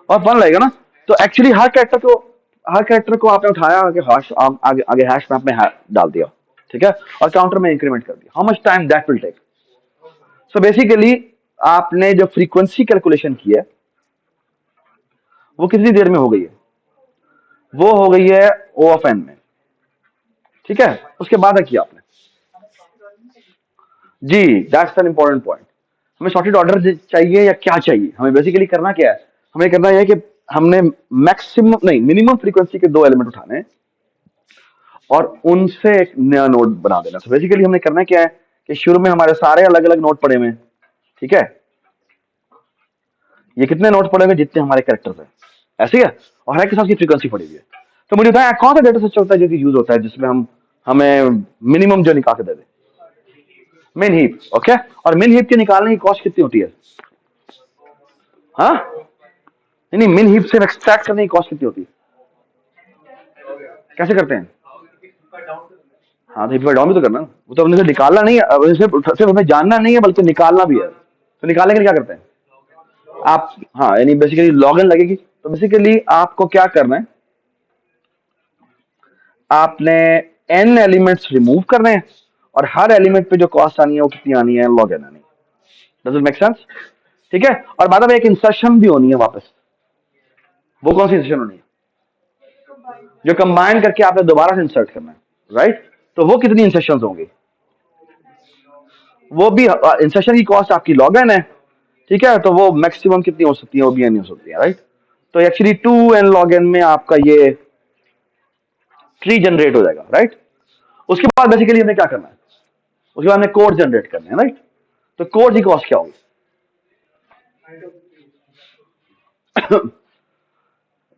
और वन लगेगा ना। तो एक्चुअली हर कैरेक्टर को आपने उठाया आगे हैश आगे आगे हैश मैप में डाल दिया। ठीक है। और काउंटर में इंक्रीमेंट कर दिया। How much time that will take? So basically आपने जो फ्रीक्वेंसी कैलकुलेशन की है वो कितनी देर में हो गई है? वो हो गई है ओ ऑफ एन में। ठीक है। उसके बाद किया आपने जी, दैट्स एन इंपॉर्टेंट पॉइंट। हमें सॉर्टेड ऑर्डर चाहिए या क्या चाहिए? हमें बेसिकली करना क्या है, हमें करना यह है कि हमने मैक्सिमम नहीं मिनिमम फ्रीक्वेंसी के 2 एलिमेंट उठाने हैं और उनसे एक नया नोड बना देना। तो बेसिकली हमने करना क्या है कि शुरू में हमारे सारे अलग अलग नोड पड़े हुए हैं। ठीक है। ये कितने नोड पड़े हुए? जितने हमारे कैरेक्टर्स हैं, ऐसे ही है, और हर एक के साथ की फ्रीक्वेंसी पड़ी हुई है। तो मुझे बताया कौन सा डेटा स्ट्रक्चर होता है जो कि यूज होता है जिसमें हम हमें मिनिमम जो निकाल के दे दे। मिन हीप, ओके। और मिन हीप के निकालने की कॉस्ट कितनी होती है? हाँ, नहीं मिन हीप से एक्सट्रैक्ट करने की कॉस्ट कितनी होती है? कैसे करते हैं? हाँ, तो हीप का डाउन भी तो करना, वो तो अपने से निकालना नहीं है, सिर्फ हमें जानना नहीं है बल्कि निकालना भी है। तो निकालने के लिए क्या करते हैं आप? हाँ, यानी बेसिकली लॉग इन लगेगी। तो बेसिकली आपको क्या करना है, आपने n एलिमेंट्स रिमूव करने हैं और हर एलिमेंट पे जो कॉस्ट आनी है वो कितनी आनी है, लॉग एन आनी है। Does it make sense? ठीक है। और बाद में एक इंसर्शन भी होनी है वापस। वो कौन सी इंसर्शन होनी है? जो कंबाइन करके आपने दोबारा से इंसर्ट करना है, राइट? तो वो कितनी इंसर्शन होंगी? वो भी इंसर्शन की कॉस्ट आपकी लॉग एन है, ठीक है। तो वो मैक्सिमम कितनी हो सकती है? वो भी एन हो सकती है, राइट? तो एक्चुअली 2n log n में आपका ये ट्री जनरेट हो जाएगा, राइट? उसके बाद बेसिकली हमें क्या करना है? उसके बाद हमें कोड जनरेट करना है, राइट? तो कोड की कॉस्ट क्या होगी?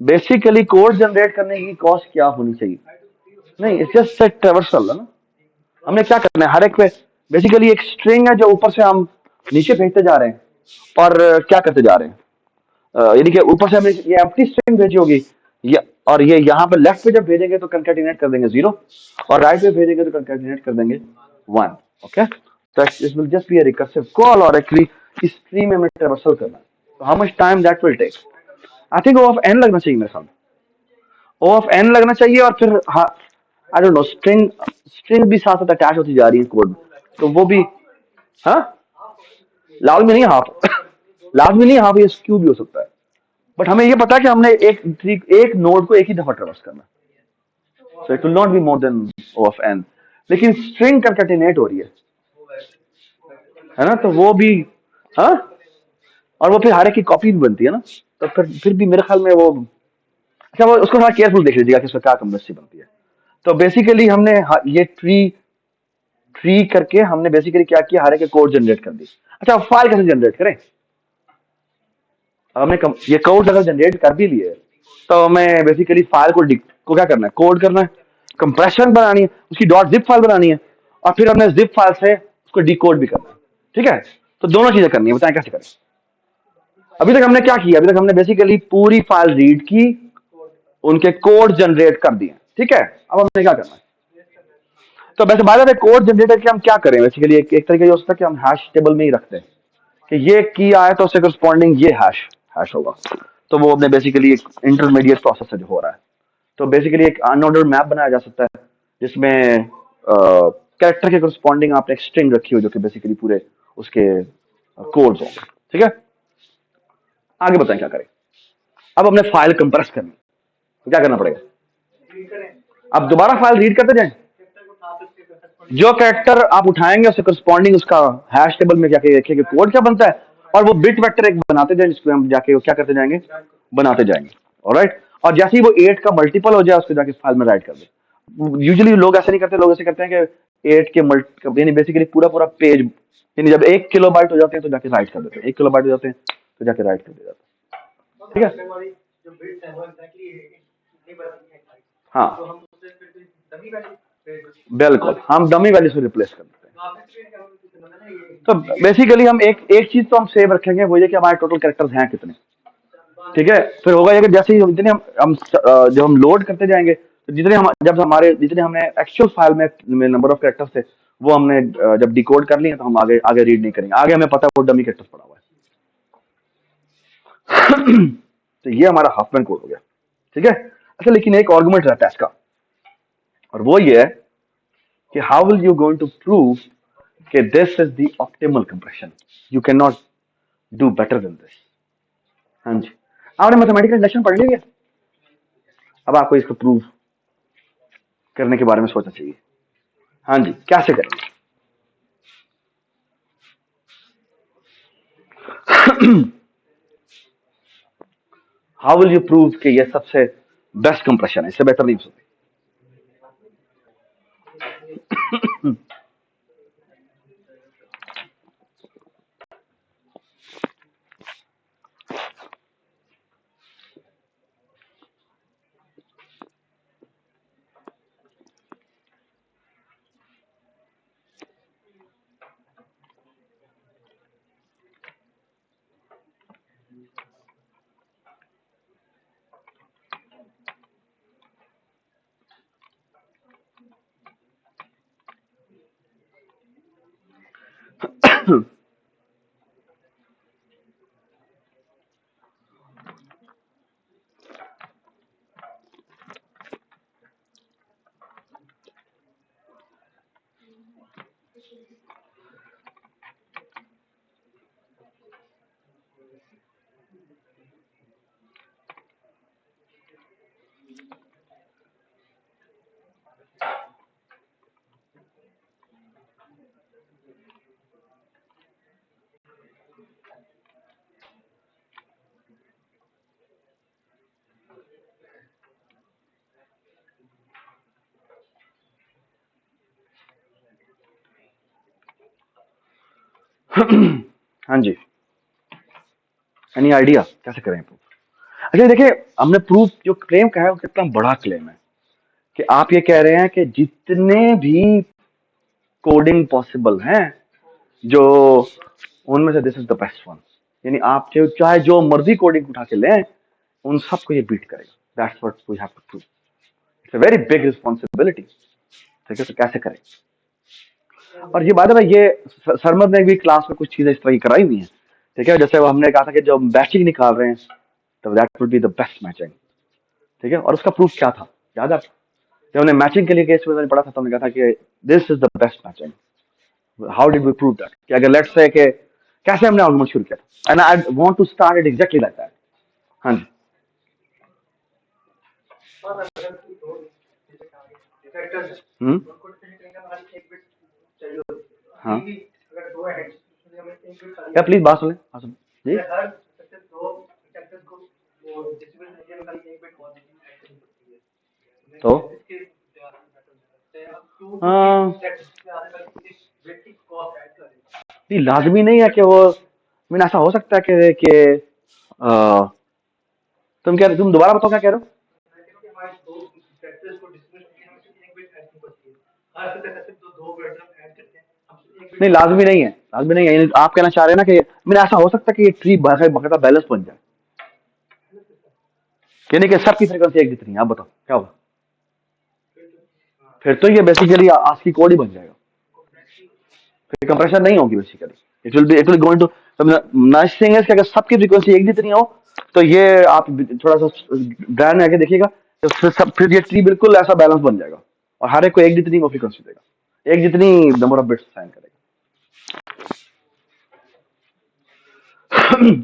बेसिकली कोड जनरेट करने की कॉस्ट क्या होनी चाहिए? नहीं, इट्स जस्ट सेट ट्रेवर्सल है ना। हमने क्या करना है, हर एक पे बेसिकली एक स्ट्रिंग है जो ऊपर से हम नीचे भेजते जा रहे हैं और क्या करते जा रहे हैं, यानी कि ऊपर से हमें ये एम्प्टी स्ट्रिंग भेजी होगी और ये यहाँ पे लेफ्ट पे जब भेजेंगे तो कंकैटिनेट कर देंगे 0 और राइट पे भेजेंगे तो कंकैटिनेट कर देंगे 1, ओके। तो it will just be a recursive call और एक्चुअली इस ट्री में हमें ट्रेवर्सल करना है। तो how much time that will take? I think O of N लगना चाहिए मेरे साथ। ओ ऑफ एन लगना चाहिए और फिर हाँ, I don't know, string string भी साथ साथ अटैच होती जा रही है कोड, तो वो भी, हाँ, लाल में नहीं हाफ लाल में नहीं हाफ, ये स्क्यू भी हो सकता है। बट हमें ये पता है कि हमने एक नोड को एक ही दफा ट्रेवर्स करना, so it will not be more than O of N. लेकिन स्ट्रिंग कंकैटिनेट हो रही है ना, तो वो भी, हाँ, और वो फिर हर एक की कॉपी भी बनती है ना, तो फिर भी मेरे ख्याल में वो, अच्छा वो उसको थोड़ा केयरफुल देख लीजिएगा कि उसका क्या कम्प्लेक्सिटी बनती है। तो बेसिकली हमने ये ट्री ट्री करके हमने बेसिकली क्या किया, हर एक कोड जनरेट कर दी। अच्छा, फाइल कैसे जनरेट करें? हमने ये कोड अगर जनरेट कर भी लिए तो हमें बेसिकली फाइल को क्या करना है, कोड करना है, कंप्रेशन बनानी है, उसकी डॉट जिप फाइल बनानी है और फिर हमने जिप फाइल से उसको डिकोड भी करना है, ठीक है। तो दोनों चीजें करनी है, बताएं कैसे करें। अभी तक हमने क्या किया, अभी तक हमने बेसिकली पूरी फाइल रीड की, उनके कोड जनरेट कर दिए, ठीक है। अब हमने क्या करना है, तो वैसे बाद में कोड जनरेट करके हम क्या करें, बेसिकली एक तरीके हो सकता है कि हम हैश टेबल में ही रखते हैं कि ये की आया तो उससे करस्पॉन्डिंग ये हैश हैश होगा। तो वो अपने बेसिकली एक इंटरमीडिएट प्रोसेस जो हो रहा है, तो बेसिकली एक अनऑर्डर्ड मैप बनाया जा सकता है जिसमें कैरेक्टर के करस्पॉन्डिंग आपने एक स्ट्रिंग रखी हो जो कि बेसिकली पूरे उसके कोड्स होंगे, ठीक है। आगे बताएं क्या करें। अब हमने फाइल कंप्रेस करनी, तो क्या करना पड़ेगा? अब दोबारा फाइल रीड करते जाएं, जो कैरेक्टर आप उठाएंगे उससे करस्पॉन्डिंग उसका हैश टेबल में जाके देखिए कि कोड क्या बनता है और वो बिट वेक्टर एक बनाते जाए जिसको हम जाके क्या करते जाएंगे, बनाते जाएंगे, ऑलराइट। और जैसे ही वो 8 का मल्टीपल हो जाए उसको जाके फाइल में राइट कर दे। यूजुअली लोग ऐसे नहीं करते, लोग ऐसे करते हैं कि 8 के मल्टी यानी बेसिकली पूरा पूरा पेज, यानी जब 1 किलोबाइट हो जाते हैं तो जाके राइट कर देते हैं, 1 किलोबाइट हो जाते हैं तो जाके राइट कर दिया जाता है, ठीक है। हाँ, बिल्कुल, हम डमी वैल्यू से रिप्लेस कर देते हैं। तो बेसिकली हम एक एक चीज तो हम सेव रखेंगे, वो ये कि हमारे टोटल कैरेक्टर्स हैं कितने, ठीक है। फिर होगा ये कि जैसे ही जितने जब हम लोड करते जाएंगे तो जितने हम जब हमारे जितने हमने एक्चुअल फाइल में नंबर ऑफ कैरेक्टर्स थे वो हमने जब डिकोड कर लिए तो हम आगे आगे रीड नहीं करेंगे, आगे हमें पता है वो डमी कैरेक्टर्स पड़ा हुआ है। तो ये हमारा हाफमैन कोड हो गया, ठीक है। अच्छा, लेकिन एक आर्गुमेंट रहता है इसका, और वो ये है कि how will you going to prove कि this is the optimal compression, you can not do better than this. हाँ जी, आपने मैथमेटिकल इंडक्शन पढ़ लिया, अब आपको इसको प्रूव करने के बारे में सोचना चाहिए। हाँ जी, कैसे करें? हाउ विल यू प्रूव कि ये सबसे बेस्ट कंप्रेशन है, इससे बेहतर नहीं हो सकती। हाँ जी, एनी आइडिया कैसे करें प्रूफ? अच्छा देखिए, हमने प्रूफ जो क्लेम का है वो कितना बड़ा क्लेम है कि आप ये कह रहे हैं कि जितने भी कोडिंग पॉसिबल हैं, जो उनमें से this is the best one. यानी आप चाहे जो मर्जी कोडिंग उठा के लें, उन सबको ये बीट करेगा। That's what we have to prove. It's a very big responsibility. ठीक है, तो कैसे करें? और ये बात है भाई, ये सरमद ने भी क्लास में कुछ चीजें इस तरह की कराई हुई हैं। ठीक है, जैसे वो हमने कहा था कि जो मैचिंग निकाल रहे हैं, तो that would be the best matching. ठीक है, और उसका प्रूफ क्या था याद है आपको? जब हमने मैचिंग के लिए केस में पढ़ा था, तो हमने कहा था कि this is the best matching. How did we prove that? कि अगर लेट्स से कि कैसे हमने आर्गुमेंट शुरू किया था, and I want to start it exactly like that. हाँ जी, हम्म, हाँ, या प्लीज बात सुने, हाँ सुन जी। तो हाँ, नहीं लाजमी नहीं है कि वो, मैंने ऐसा हो सकता है कि अ, तुम दोबारा बताओ क्या कह रहे हो? नहीं लाजमी नहीं है, लाजमी नहीं है। आप कहना चाह रहे हैं ना कि मैंने ऐसा हो सकता है कि ये ट्री बकायदा बैलेंस बन जाए, यानी कि सबकी फ्रीक्वेंसी एक जितनी है। आप बताओ क्या होगा? फिर तो ये बेसिकली आस्की कोड ही बन जाएगा, फिर कंप्रेशन नहीं होगी basically. It will go into, nice thing is कि अगर सबकी फ्रीक्वेंसी एक जितनी हो, तो ये आप थोड़ा सा ध्यान में आके देखिएगा, तो फिर ये ट्री बिल्कुल ऐसा बैलेंस बन जाएगा, और हर एक को एक जितनी वो फ्रीक्वेंसी देगा, एक जितनी नंबर ऑफ बिट्स साइन करेगा।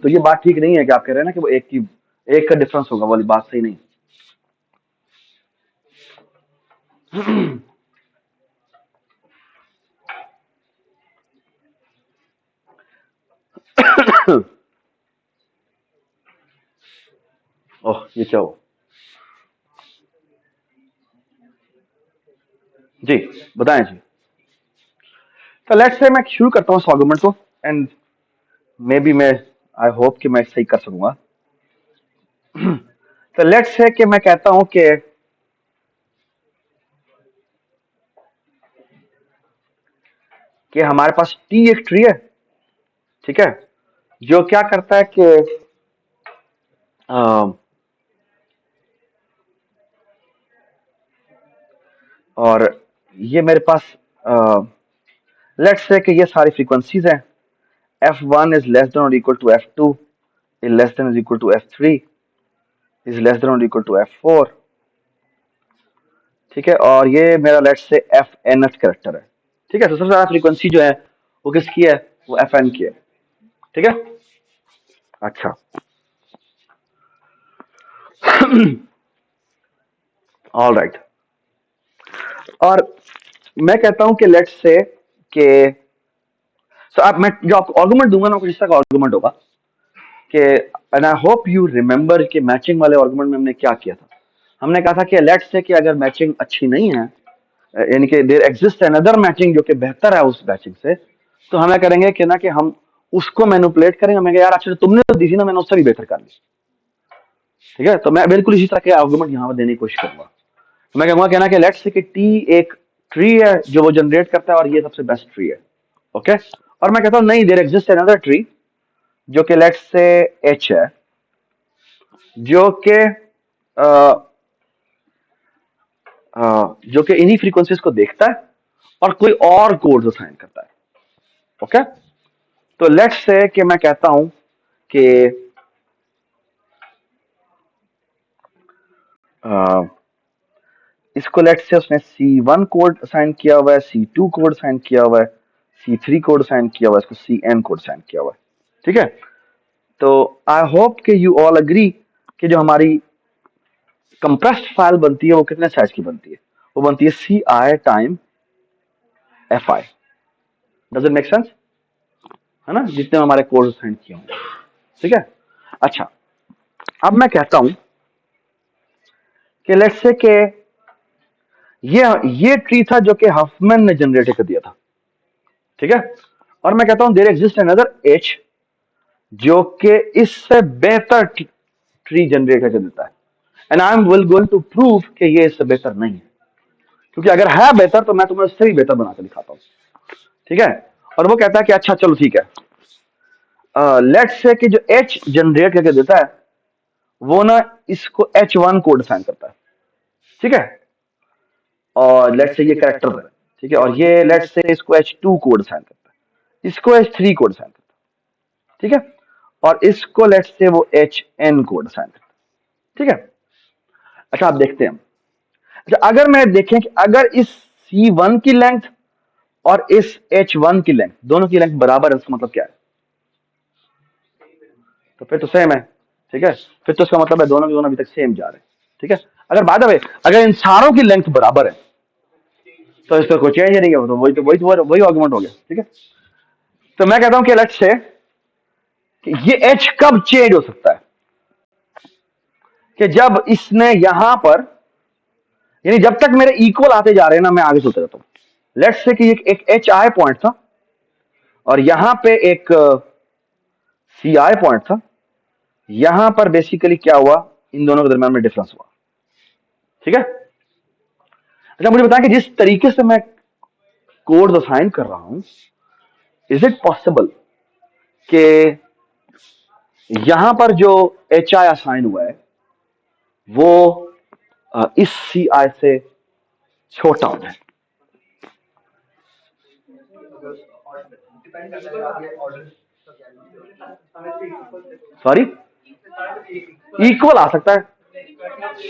तो ये बात ठीक नहीं है कि आप कह रहे हैं ना कि वो एक का डिफरेंस होगा, वाली बात सही नहीं। ओह, ये क्या हो? जी, बताएं जी। तो लेट्स से मैं शुरू करता हूँ इस आर्गुमेंट को, एंड मे बी मैं, आई होप कि मैं सही कर सकूंगा। तो लेट्स से कि मैं कहता हूं कि हमारे पास टी एक ट्री है। ठीक है, जो क्या करता है कि अ, और ये मेरे पास लेट्स से कि ये सारी फ्रीक्वेंसीज हैं। f1 is less than or equal to f2 is less than or equal to f3 is less than or equal to f4। ठीक है, और ये मेरा लेट्स से एफ एन एथ करेक्टर है। ठीक है, तो सबसे ज्यादा फ्रीक्वेंसी जो है वो किसकी है? वो एफ एन की है। ठीक है, अच्छा। ऑल राइट, और मैं कहता हूं कि लेट्स से कि सो आप, मैं जो आपको आर्गुमेंट दूंगा ना, कुछ इस तरह का आर्गुमेंट होगा कि, and I hope you remember कि मैचिंग वाले आर्गुमेंट में हमने क्या किया था। हमने कहा था कि लेट्स से कि अगर मैचिंग अच्छी नहीं है, यानी कि देयर एग्जिस्ट अनदर मैचिंग जो कि बेहतर है उस मैचिंग से, तो हमें करेंगे कि ना कि हम उसको मैनिपुलेट करेंगे। हमें यार अच्छा तुमने तो दी थी ना, मैंने उससे भी बेहतर कर ली। ठीक है, तो मैं बिल्कुल इसी तरह के आर्गुमेंट यहाँ पर देने की कोशिश करूंगा। तो मैं कहूंगा कहना कि लेट्स से कि टी एक ट्री है जो वो जनरेट करता है, और ये सबसे बेस्ट ट्री है। ओके, और मैं कहता हूँ नहीं, देयर एग्जिस्ट अनदर ट्री जो कि लेट्स से एच है, जो कि जो कि इन्हीं फ्रीक्वेंसीज को देखता है और कोई और कोड्स असाइन करता है। ओके, तो लेट्स से कि मैं कहता हूं कि इसको लेट्स से उसने C1 कोड असाइन किया हुआ है, C2 कोड असाइन किया हुआ है, C3 कोड असाइन किया हुआ है, इसको CN कोड असाइन किया हुआ है। ठीक है, तो आई होप कि यू ऑल एग्री कि जो हमारी कंप्रेस्ड फाइल बनती है वो कितने साइज की बनती है? वो बनती है CI time FI। Does it make sense? है ना, जितने हमारे कोड असाइन किए होंगे। ठीक है, अच्छा अब मैं कहता हूं कि लेट्स से कि ये ट्री था जो कि हफमैन ने जनरेट कर दिया था। ठीक है, और मैं कहता हूं देयर एग्जिस्ट अनदर H जो कि इससे बेहतर ट्री जनरेट करके देता है, and I am will going to prove कि ये इससे बेहतर नहीं है, क्योंकि अगर है बेहतर तो मैं तुम्हें उससे भी बेहतर बनाकर दिखाता हूं। ठीक है, और वो कहता है कि अच्छा चलो ठीक है, लेट्स से कि जो H जनरेट करके देता है वो ना इसको H1 कोड असाइन करता है। ठीक है, और लेट्स से ये कैरेक्टर है। ठीक है, और ये लेट्स से इसको H2 कोड असाइन करता है, इसको H3 कोड असाइन करता है। ठीक है, और इसको लेट्स से वो HN कोड असाइन करता है। ठीक है, अच्छा आप देखते हैं। अच्छा अगर मैं देखें कि अगर इस C1 की लेंथ और इस H1 की लेंथ दोनों की लेंथ बराबर है, इसका मतलब क्या है? तो फिर तो सेम है। ठीक है, फिर तो इसका मतलब है दोनों के दोनों अभी तक सेम जा रहे हैं। ठीक है, अगर बाय द वे अगर इन सारों की लेंथ बराबर है तो इसका कोई चेंज नहीं है, तो वही आर्गुमेंट हो गया। ठीक है, तो मैं कहता हूं कि लेट्स से कि ये H कब चेंज हो सकता है? कि जब इसने यहां पर, यानी जब तक मेरे इक्वल आते जा रहे हैं ना, मैं आगे चलता रहता हूं। लेट्स से कि एक HI पॉइंट था और यहां पे एक CI पॉइंट था। यहां पर बेसिकली क्या हुआ, इन दोनों के दरमियान में डिफरेंस हुआ। ठीक है, अच्छा मुझे बताएं कि जिस तरीके से मैं कोड असाइन कर रहा हूं, इज इट पॉसिबल कि यहां पर जो HI असाइन हुआ है वो इस CI से छोटा हो जाए? सॉरी, इक्वल आ सकता है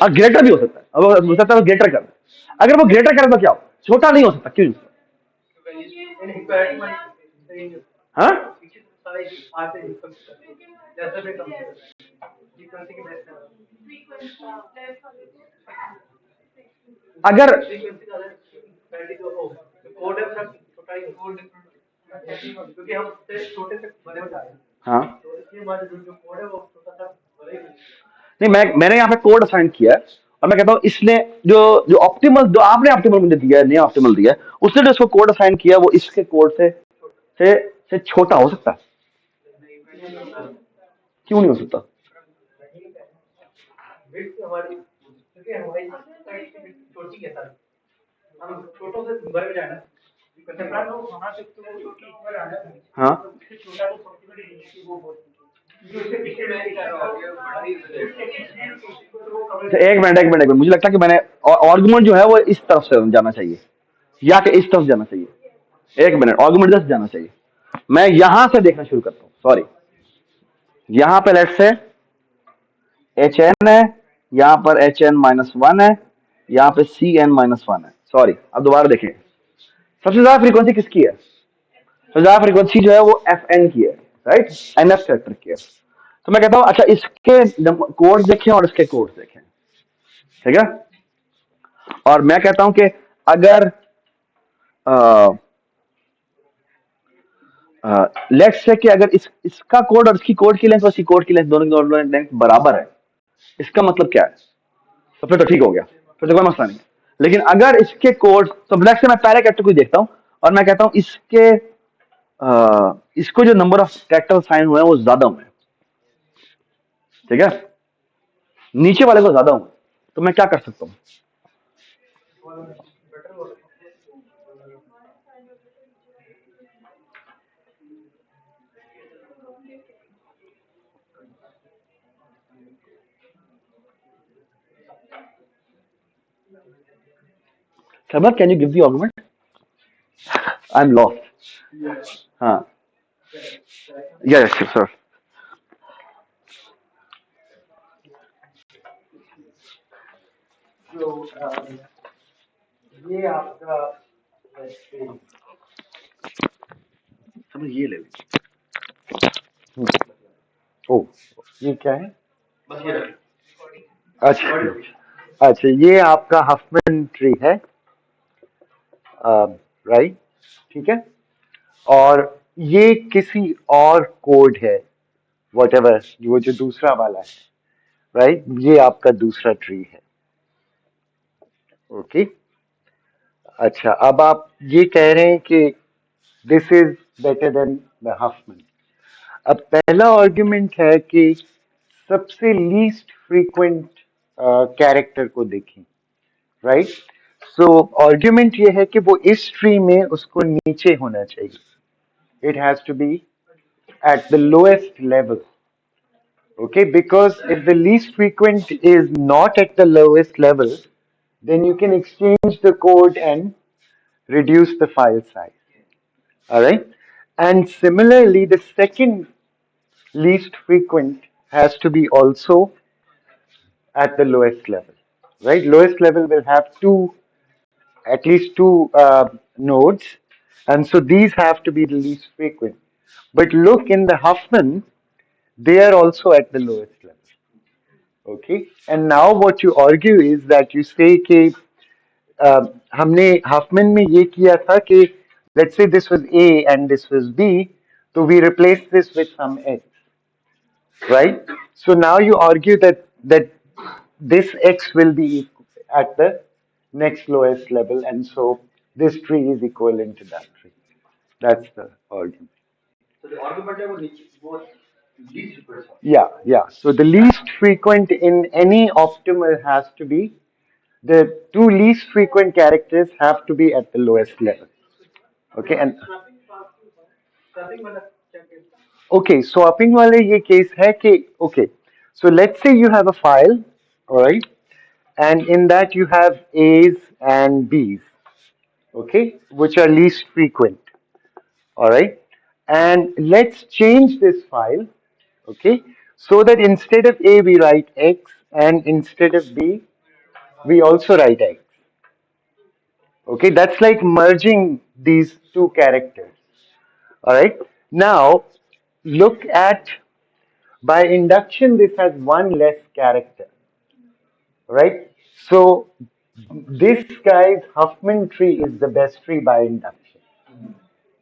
और ग्रेटर भी हो सकता है। अब हो सकता है ग्रेटर कर, अगर वो ग्रेटर करे तो क्या हो, छोटा नहीं हो सकता, क्यों? हाँ, अगर हाँ, नहीं मैंने यहाँ पे कोड असाइन किया है और मैं कहता हूँ इसने जो जो ऑप्टिमल, जो आपने ऑप्टिमल मुझे दिया है, नया ऑप्टिमल दिया है, उसने जो इसको कोड असाइन किया वो इसके कोड से छोटा हो सकता है? क्यों नहीं हो सकता? हाँ, अच्छा, एक मिनट, मुझे लगता है कि मैंने आर्गुमेंट जो है वो इस तरफ से जाना चाहिए या कि इस तरफ जाना चाहिए। एक मिनट, आर्गुमेंट जस्ट जाना चाहिए। मैं यहां से देखना शुरू करता हूं। सॉरी, यहां पे लेट्स से HN है, यहां पर HN-1 है, यहां पे CN-1 है। सॉरी, अब दोबारा देखें, सबसे ज्यादा फ्रीक्वेंसी किसकी है? सबसे ज्यादा फ्रीक्वेंसी जो है वो FN की है, राइट, NF कैरेक्टर की है। तो मैं कहता हूं अच्छा इसके कोड देखें और इसके कोड देखें। ठीक है, और मैं कहता हूं कि अगर लेट्स से कि अगर इसका कोड और इसकी कोड की लेंथ और इसकी कोड की लेंथ दोनों की लेंथ बराबर है, इसका मतलब क्या है? तो फिर तो ठीक हो गया, फिर तो कोई मसला नहीं। लेकिन अगर इसके कोड, तो लेट्स से मैं पहले कैरेक्टर को देखता हूं और मैं कहता हूं इसको जो नंबर ऑफ कैरेक्टर साइन हुए हैं वो ज्यादा हुए हैं। ठीक है, नीचे वाले को ज्यादा हुए, तो मैं क्या कर सकता हूं? Sabar, can you give the argument? I am lost. हाँ, Yes, yes, sir. समझ ये ले लो। ओ, ये क्या है? बस ये रख। अच्छा, अच्छा, ये आपका हफमैन ट्री है, राइट? ठीक है। और ये किसी और कोड है, वट एवर, वो जो दूसरा वाला है, राइट? ये आपका दूसरा ट्री है। ओके। अच्छा, अब आप ये कह रहे हैं कि this is better than the Huffman. अब पहला आर्ग्यूमेंट है कि सबसे लीस्ट फ्रीक्वेंट कैरेक्टर को देखें, राइट? सो आर्ग्यूमेंट ये है कि वो इस ट्री में उसको नीचे होना चाहिए। It has to be at the lowest level. Okay, because if the least frequent is not at the lowest level, then you can exchange the code and reduce the file size. All right. And similarly, the second least frequent has to be also at the lowest level. Right. Lowest level will have at least two nodes, and so these have to be the least frequent. But look in the Huffman, they are also at the lowest level. Okay, and now what you argue is that you say कि हमने Huffman में ये किया था कि let's say this was A and this was B, so we replace this with some X, right? So now you argue that this X will be at the next lowest level, and so this tree is equivalent to that tree. That's the argument. तो जो argument है वो least frequent. Yeah, yeah. So the least frequent in any optimal has to be the two least frequent characters have to be at the lowest level. Okay, and okay, swapping wale ye case hai ki okay. So let's say you have a file, all right, and in that you have A's and B's, okay, which are least frequent, all right, and let's change this file, okay, so that instead of A we write X and instead of B we also write X. Okay, that's like merging these two characters. All right. Now, look at by induction, this has one less character. Right. So, this guy's Huffman tree is the best tree by induction.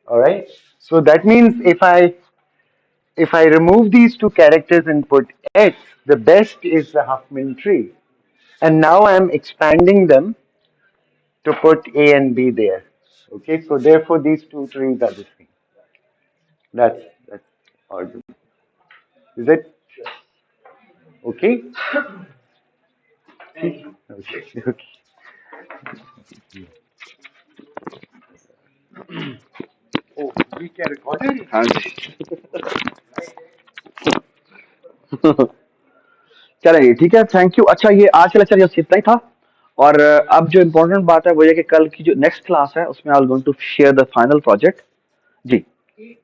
All right. So that means if I remove these two characters and put X, the best is the Huffman tree. And now I'm expanding them to put A and B there. Okay, so therefore these two trees are the same. That's argument. Is it okay? Okay. Okay. Oh, we can record it. हाँ जी। चलिए ठीक है, thank you. अच्छा, ये आज का lecture just इतना ही था। और अब जो इम्पोर्टेंट बात है वो ये कि कल की जो नेक्स्ट क्लास है उसमें I will going to share the final project. जी जी।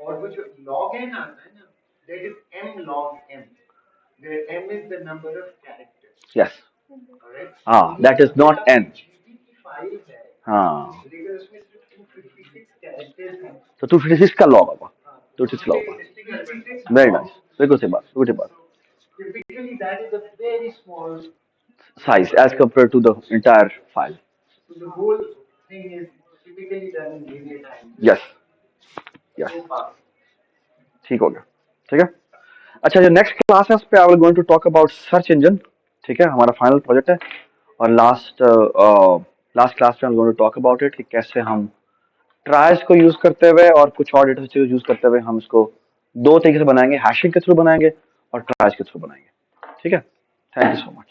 और वो जो log n आता है ना, that is m log m, where m is the number of characters. Yes. Alright. हाँ, that is not an. GPT file है, हाँ, लेकिन उसमें सिर्फ 256 कैरेक्टर्स हैं। तो 256 का लॉग होगा। 256 लॉग होगा। 256 वेरी log. नाइस, बिल्कुल सही बात, बिल्कुल सही बात। Typically, that is a very small Size as compared to the entire file. so the whole thing is typically done in linear time. Yes yes, So fast. ठीक हो गया। ठीक है। अच्छा, जो नेक्स्ट क्लास है उस पे I will going to talk about search engine. ठीक है, हमारा फाइनल प्रोजेक्ट है। और लास्ट क्लास में I going to talk about it कि कैसे हम ट्रायल्स को यूज करते हुए और कुछ और डेटा स्ट्रक्चर यूज करते हुए हम इसको दो तरीके से बनाएंगे, हैशिंग के थ्रू बनाएंगे और ट्रायल्स के थ्रू बनाएंगे। ठीक है, थैंक यू सो मच।